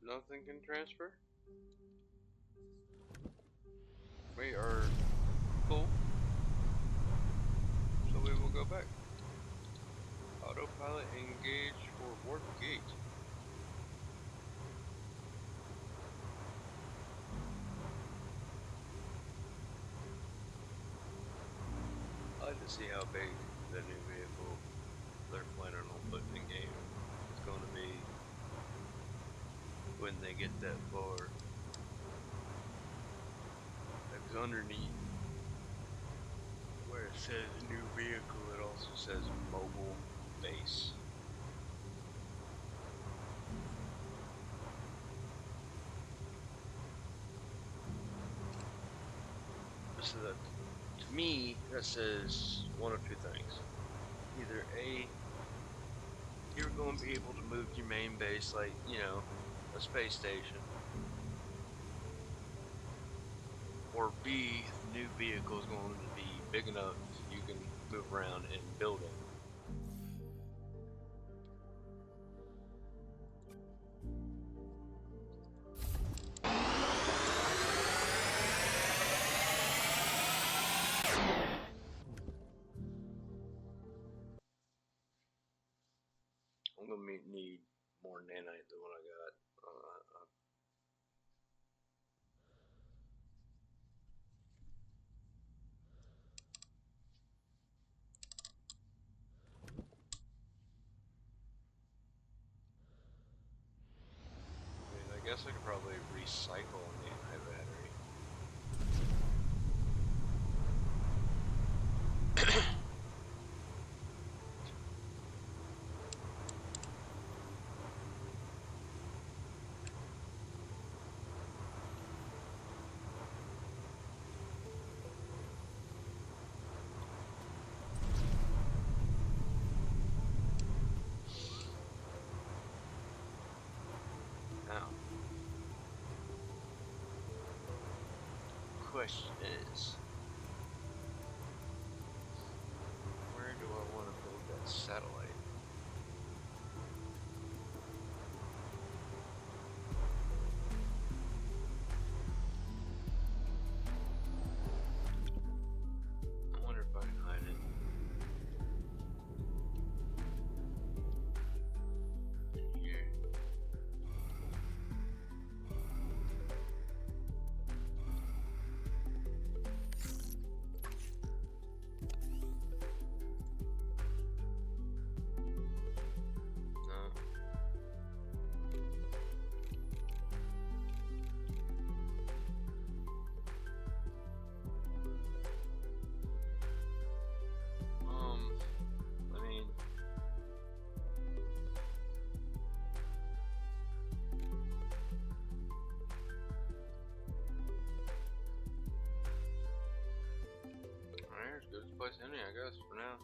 Nothing can transfer. We are full. So we will go back. Autopilot engage for warp gate. I like to see how big the new vehicle they're planning on putting in game is going to be when they get that far. Because underneath where it says new vehicle, it also says mobile base. So that, to me, that says one of two things. Either A, you're going to be able to move your main base like, you know, a space station. Or B, the new vehicle is going to be big enough you can move around and build it. I'm going to need more nanite than what I got. I guess I could probably recycle a nanite battery. Now, question is, where do I want to build that satellite? I wonder if I can hide it. Here. place any, I guess, for now.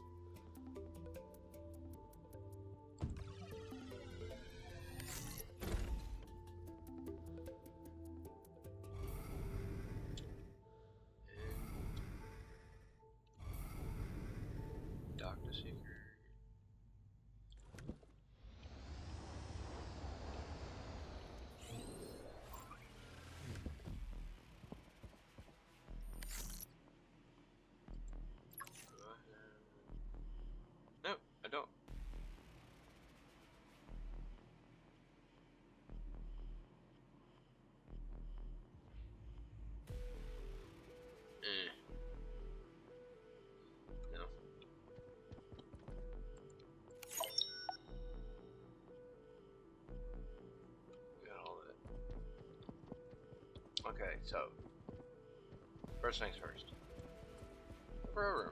And Doctor Seeker. No, I don't. No. Got all that. Okay, so first things first. Grow room.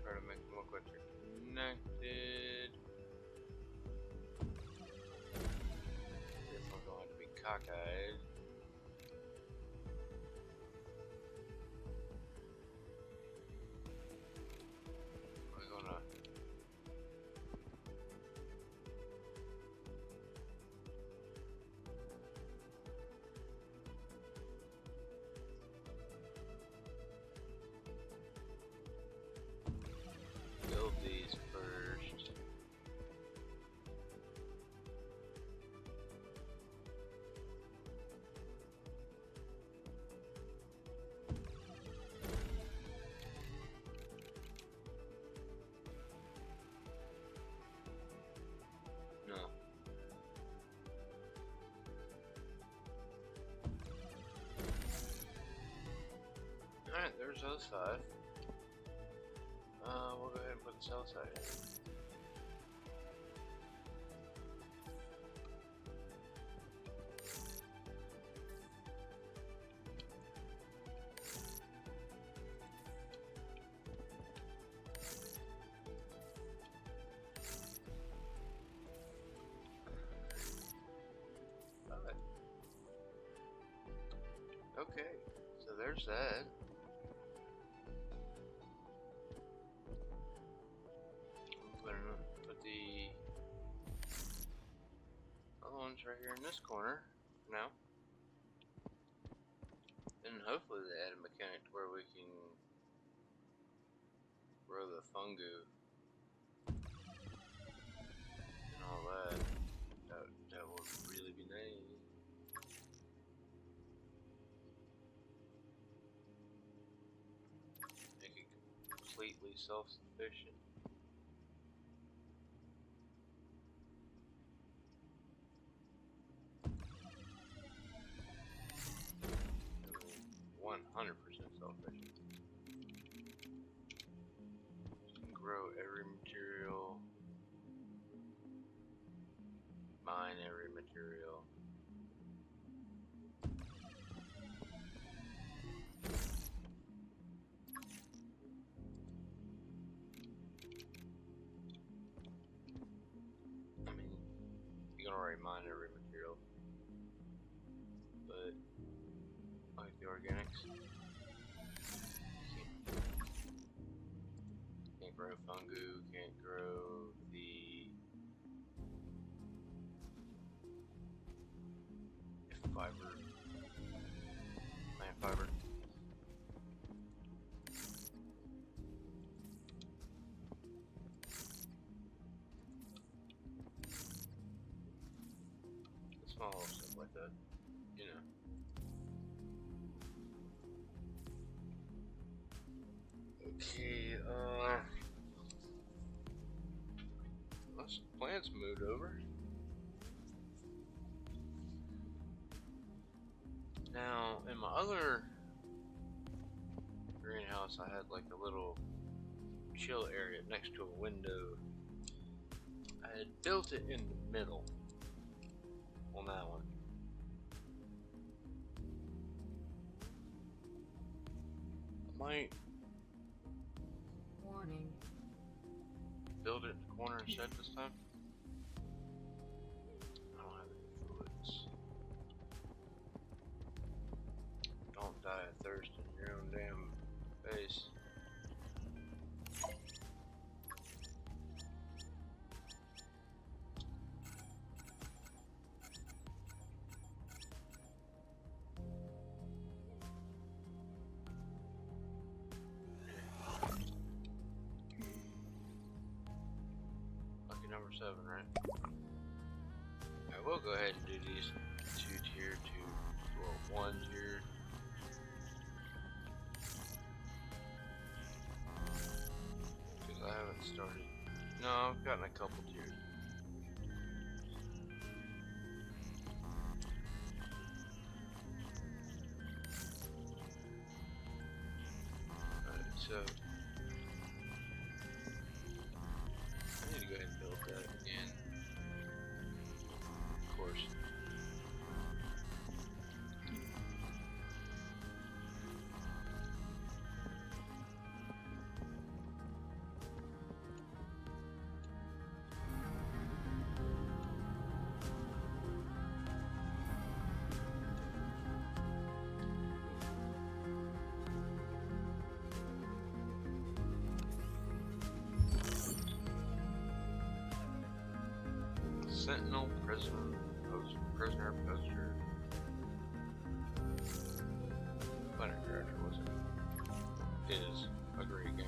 Try to make them look like they're connected. If we're going to be cockeyed. We're gonna build these first. No. Alright, there's those 5. We'll go ahead and put the cell site in. Alright. Okay, so there's that. Put the other ones right here in this corner for now. And hopefully they add a mechanic to where we can grow the fungu and all that. That would really be nice. Make it completely self-sufficient. I mean, 100% self-sufficient. Grow every material. Mine every material. I mean, you can already mine every material, but like the organics, can't grow fungu, can't grow the fiber, plant fiber. Small stuff like that, you know. Okay, some plants moved over. Now, in my other greenhouse, I had like a little chill area next to a window. I had built it in the middle on that one. I might Warning. build it in the corner instead this time. I don't have any fluids. Don't die of thirst in your own damn face. Lucky number 7, right? I will go ahead and do these 2-tier to, well, 1-tier. Because I haven't started. No, I've gotten a couple tiers. Alright, so I need to go ahead and build that again. Of course. Sentinel prisoner poster. Planet Crasher wasn't. Is a great game.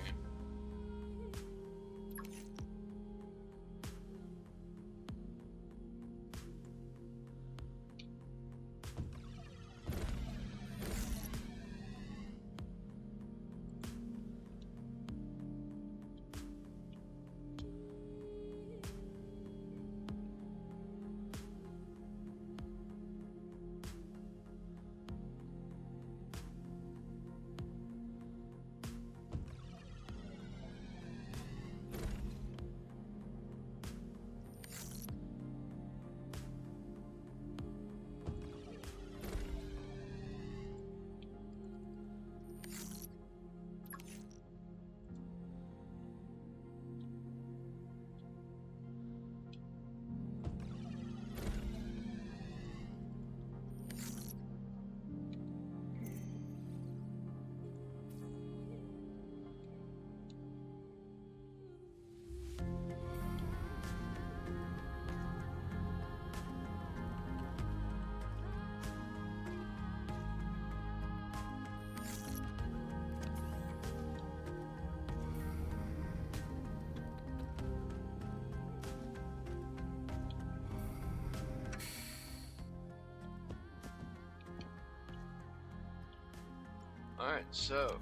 Alright, so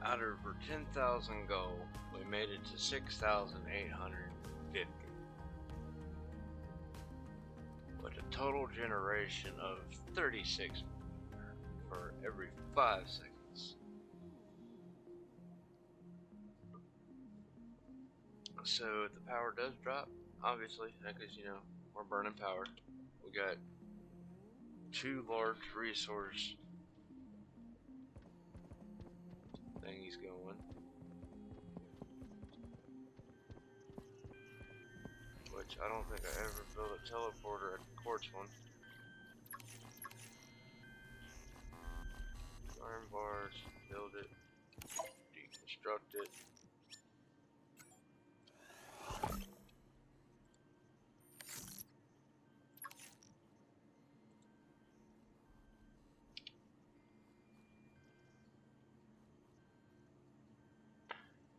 out of our 10,000 goal, we made it to 6,850. With a total generation of 36 for every 5 seconds. So if the power does drop, obviously, because you know, we're burning power. We got 2 large resource thingies going. Which I don't think I ever built a teleporter at the quartz one. Iron bars, build it, deconstruct it.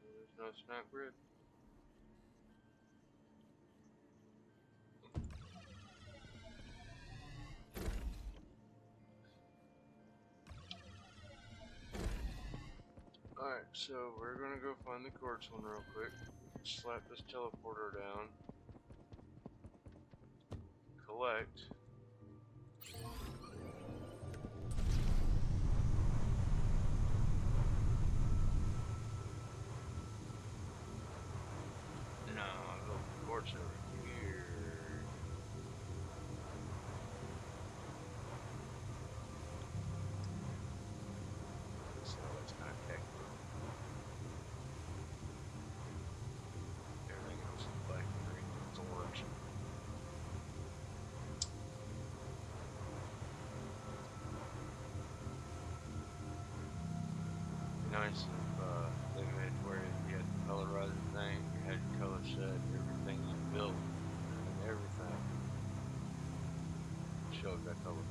There's no snap grid. Alright. So we're gonna go find the quartz one real quick. Slap this teleporter down. Collect. No, the quartz over here. So that's kind of technical. Everything else is black and green. It's orange. Nice if they made where you had the colorizer thing, you had your color set, everything you built, and everything showed that color.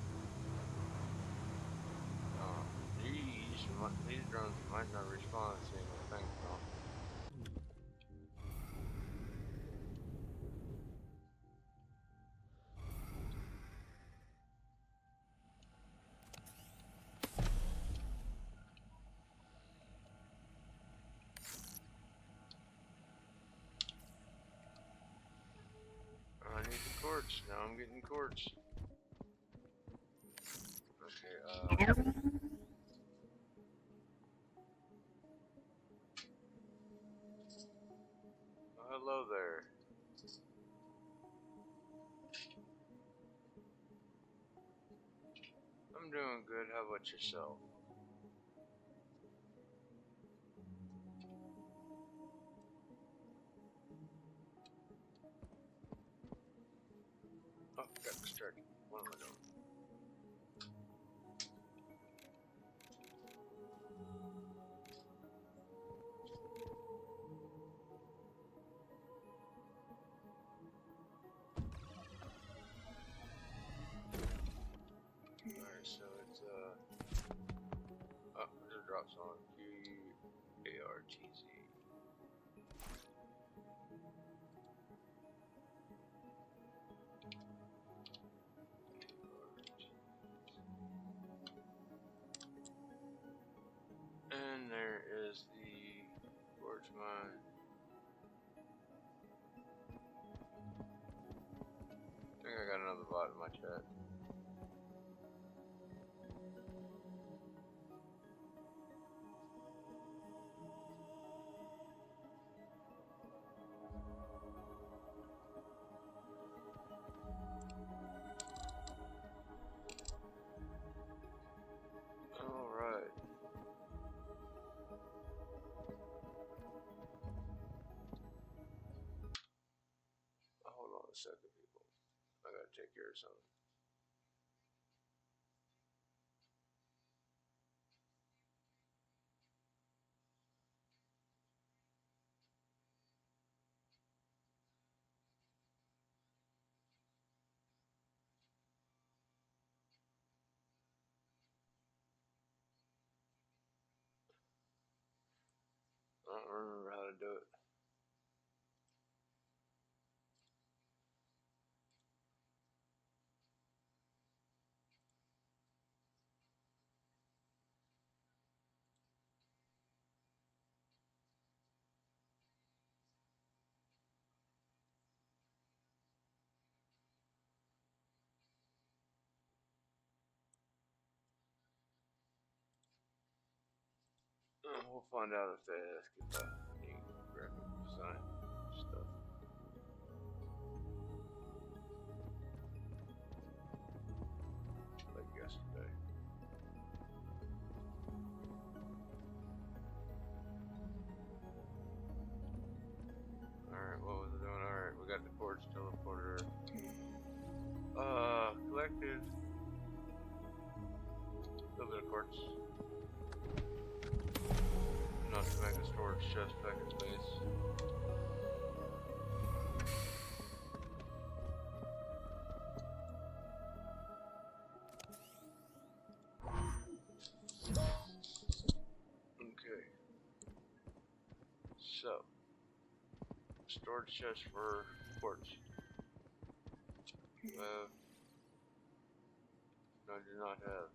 These drones might not respond to seeing the things though. I need the quartz. Now I'm getting quartz. Okay, hello there. I'm doing good. How about yourself? Oh, got distracted. What am I doing? Alright, so it's oh, there's a drop zone. QARTZ. And there is the quartz mine. I think I got another bot in my chat. Alright. Hold on a second, people. I gotta take care of something. I don't remember how to do it. We'll find out if they ask if I need graphic design stuff. Like yesterday. Alright, what was it doing? Alright, we got the quartz teleporter. Collected. A little bit of quartz. Enough to make a storage chest back in space. Okay. So, storage chest for quartz. No, I do not have.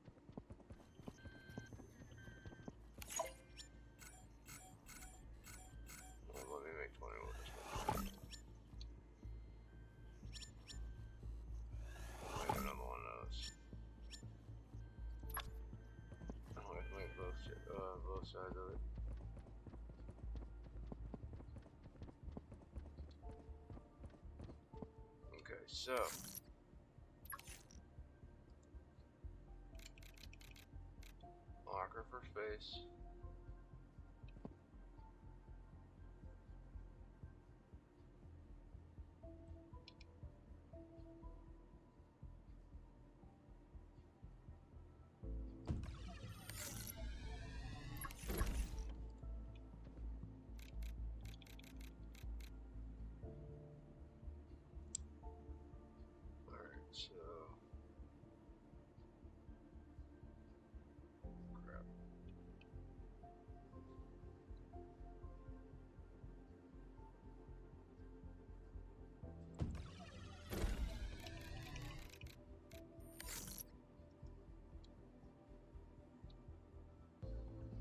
So marker for space. Alright, so crap.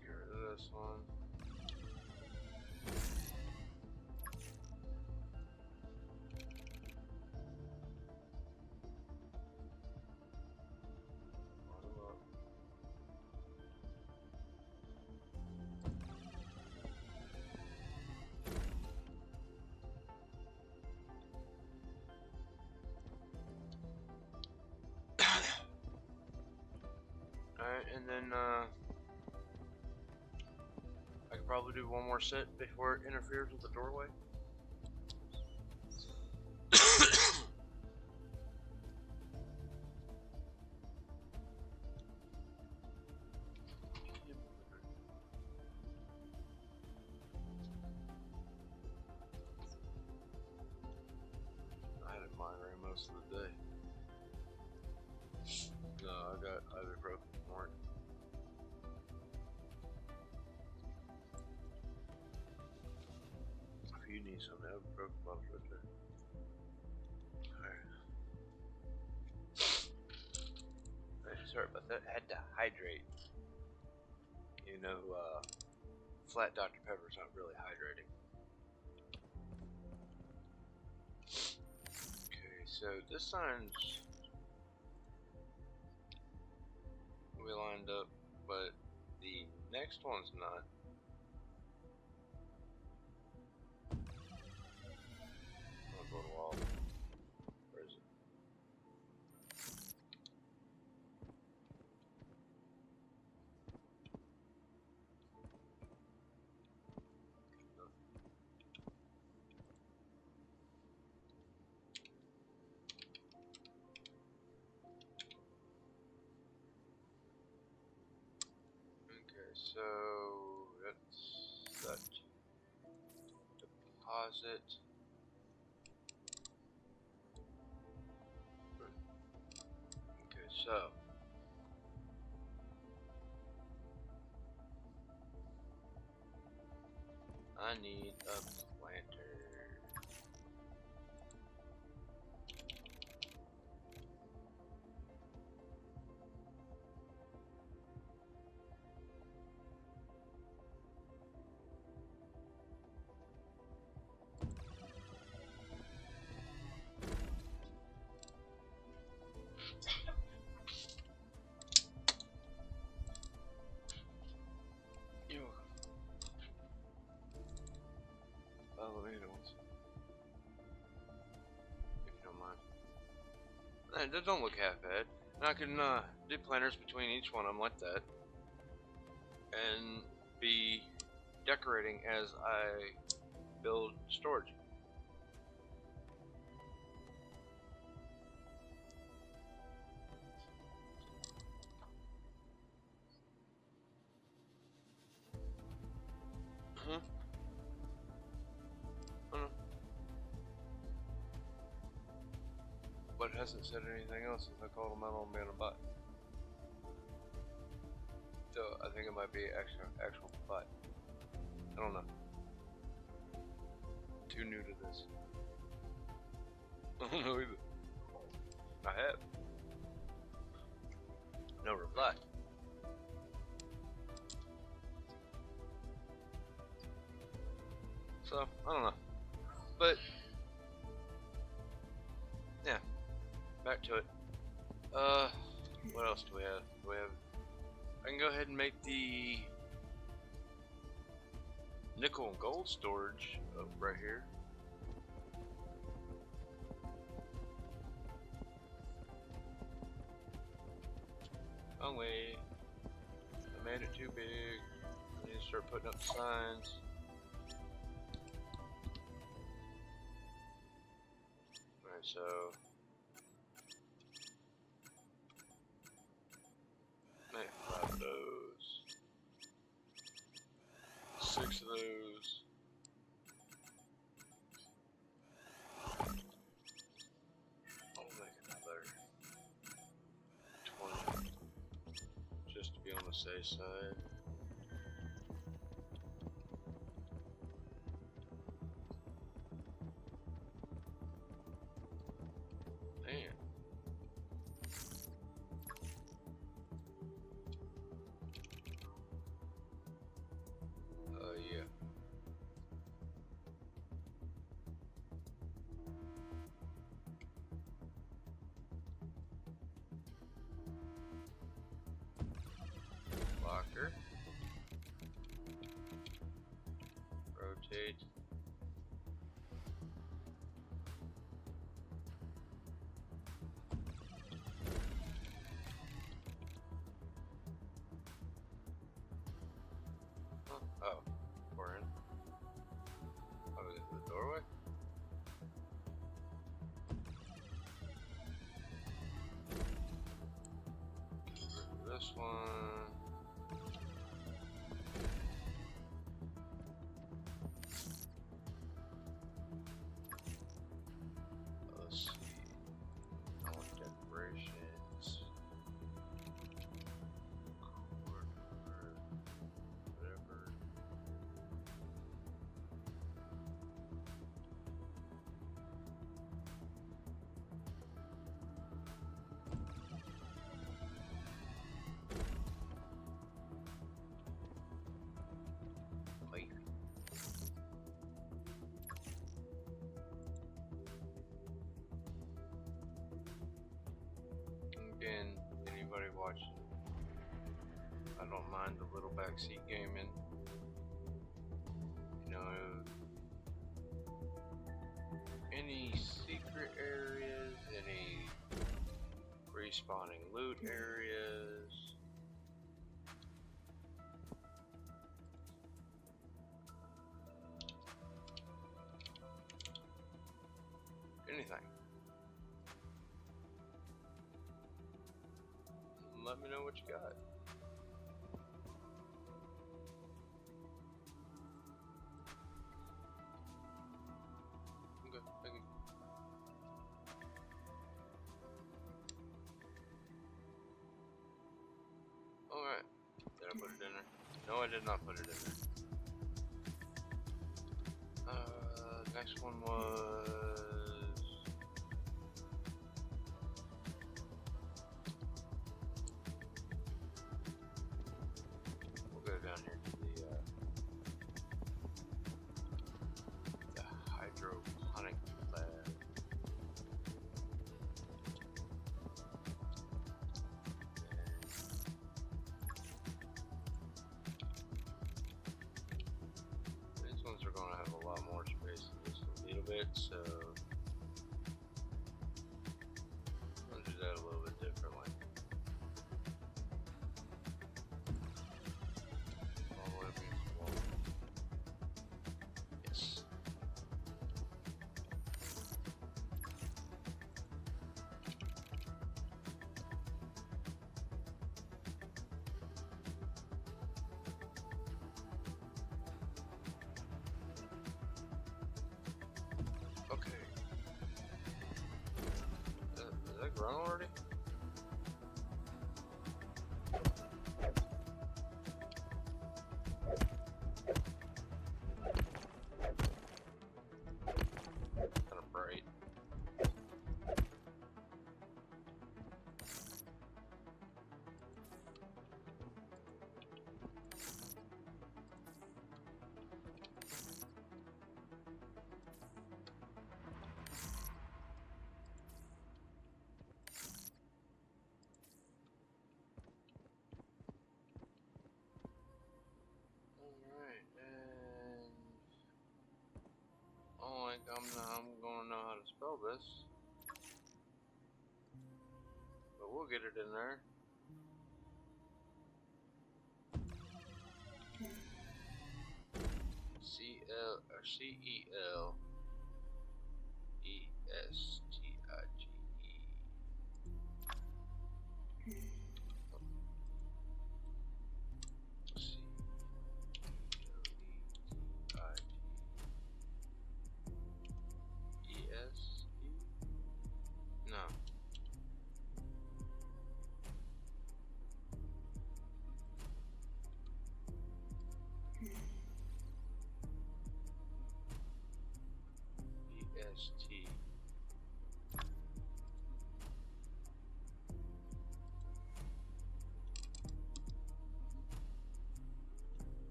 Get rid of this one. Bottom up. Alright, and then I could probably do one more set before it interferes with the doorway. I had it migraine most of the day. No, I got ibuprofen for it. If you need some ibuprofen bottles right there. Alright. Sorry about that. Had to hydrate. You know, flat Dr. Pepper's not really hydrating. Okay, so this sign's we lined up, but the next one's not. I'll go to wall. Where is it? Okay, so that's that deposit. Okay, so I need a planter. You're welcome. Elevators. If you don't mind. That don't look half bad. And I can do planters between each one of them like that. And be decorating as I build storage. Huh? I don't know. But it hasn't said anything else since I called him out on being a bot. So I think it might be actual bot. I don't know. Too new to this. I don't know either. I have. No reply. So, I don't know. But, yeah. Back to it. What else do we have? I can go ahead and make the nickel and gold storage right here. Wrong way. I made it too big. I need to start putting up signs. Alright, so make 5 of those. 6 of those. I'll make another 20 just to be on the safe side. Man. Yeah. Locker. Rotate. Huh? Oh, we're in. Oh, we got the doorway. This one. Let's see. I want decorations. Corner. Whatever. Wait. Again, anybody watching, I don't mind the little backseat gaming. You know, any secret areas, any respawning loot areas. Anything. Let me know what you got. Okay, thank you. Alright. Did I put it in there? No, I did not put it in there. Next one was... We'll go down here to the hydroponic lab. These ones are going to have a lot more space than just a little bit, so I'll do that a little bit differently. All the way up against the wall. Yes. Okay. Is that grown already? Kind of bright. Alright, and I don't think I'm gonna know how to spell this, but we'll get it in there. No. EST.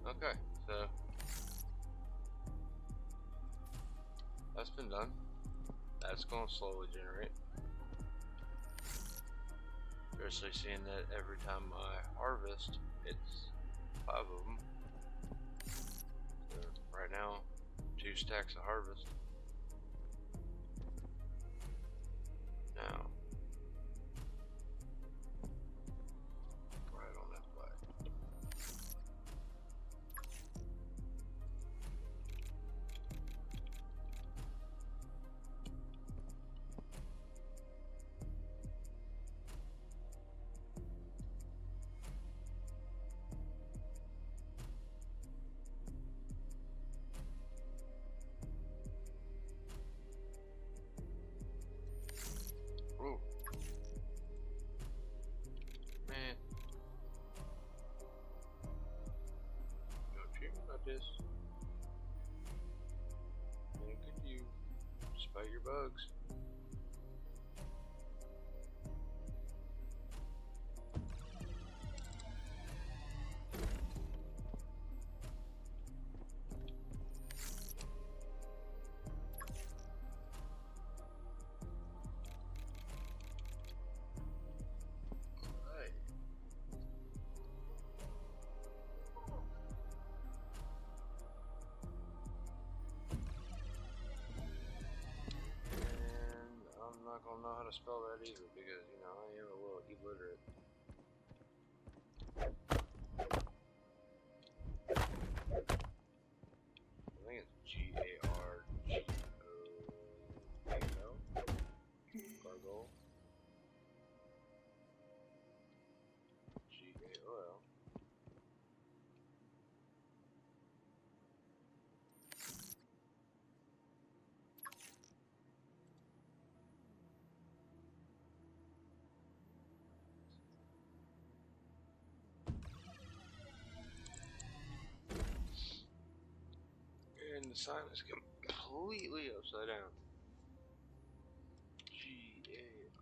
Okay, so that's been done. That's going to slowly generate. Seriously, seeing that every time I harvest, it's 5 of them. So right now, 2 stacks of harvest. Now, right on that flag. Ooh. Man. No treatment like this. Ain't good to you. Despite your bugs. Not gonna know how to spell that either because, you know, I am a little illiterate. I think it's G-A-R-G-O-A-L. Gargoyle. G-A-O-L. And the sign is completely upside down. G-A-R-G-A-O-L.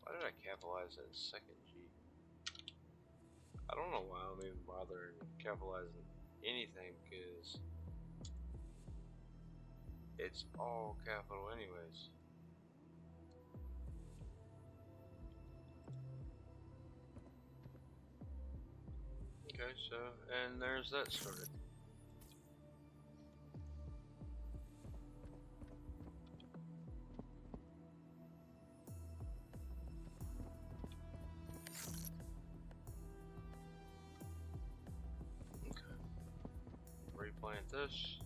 Why did I capitalize that second G? I don't know why I'm even bothering capitalizing anything because it's all capital anyways. Okay, so, and there's that started. Okay. Replant this.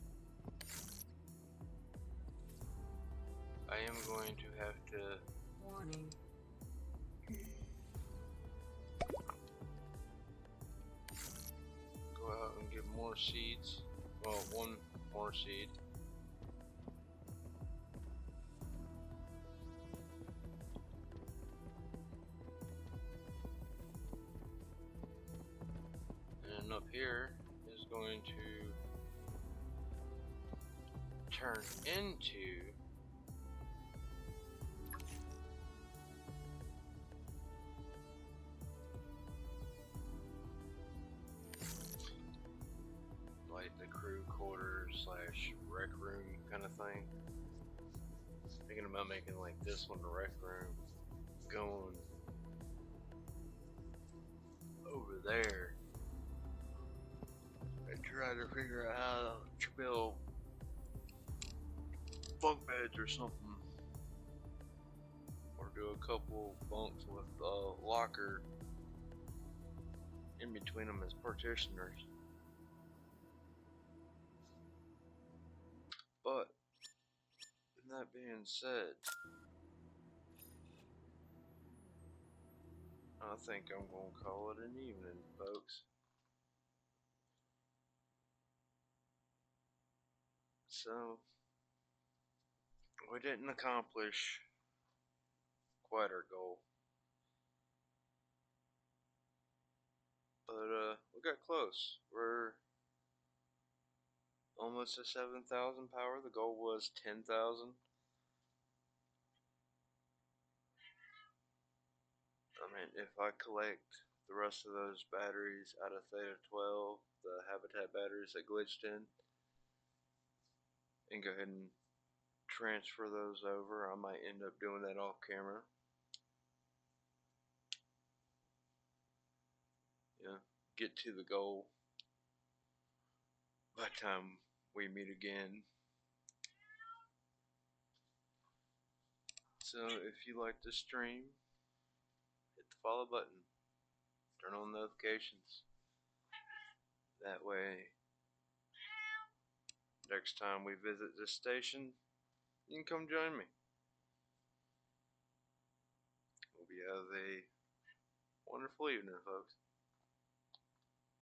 I am going to have to... Warning. Go out and get more seeds. Well, 1 more seed. And up here is going to turn into like the crew quarters / rec room kind of thing. Thinking about making like this one the rec room, going over there. I try to figure out how to build bunk beds or something, or do a couple bunks with a locker in between them as partitioners. But that being said, I think I'm gonna call it an evening, folks. So we didn't accomplish quite our goal, but we got close. We're almost to 7,000 power. The goal was 10,000. I mean, if I collect the rest of those batteries out of theta 12, the habitat batteries that glitched in, and go ahead and transfer those over, I might end up doing that off camera. Yeah, get to the goal by the time we meet again. So if you like the stream, hit the follow button, turn on notifications. That way, next time we visit this station, you can come join me. Hope you have a wonderful evening, folks.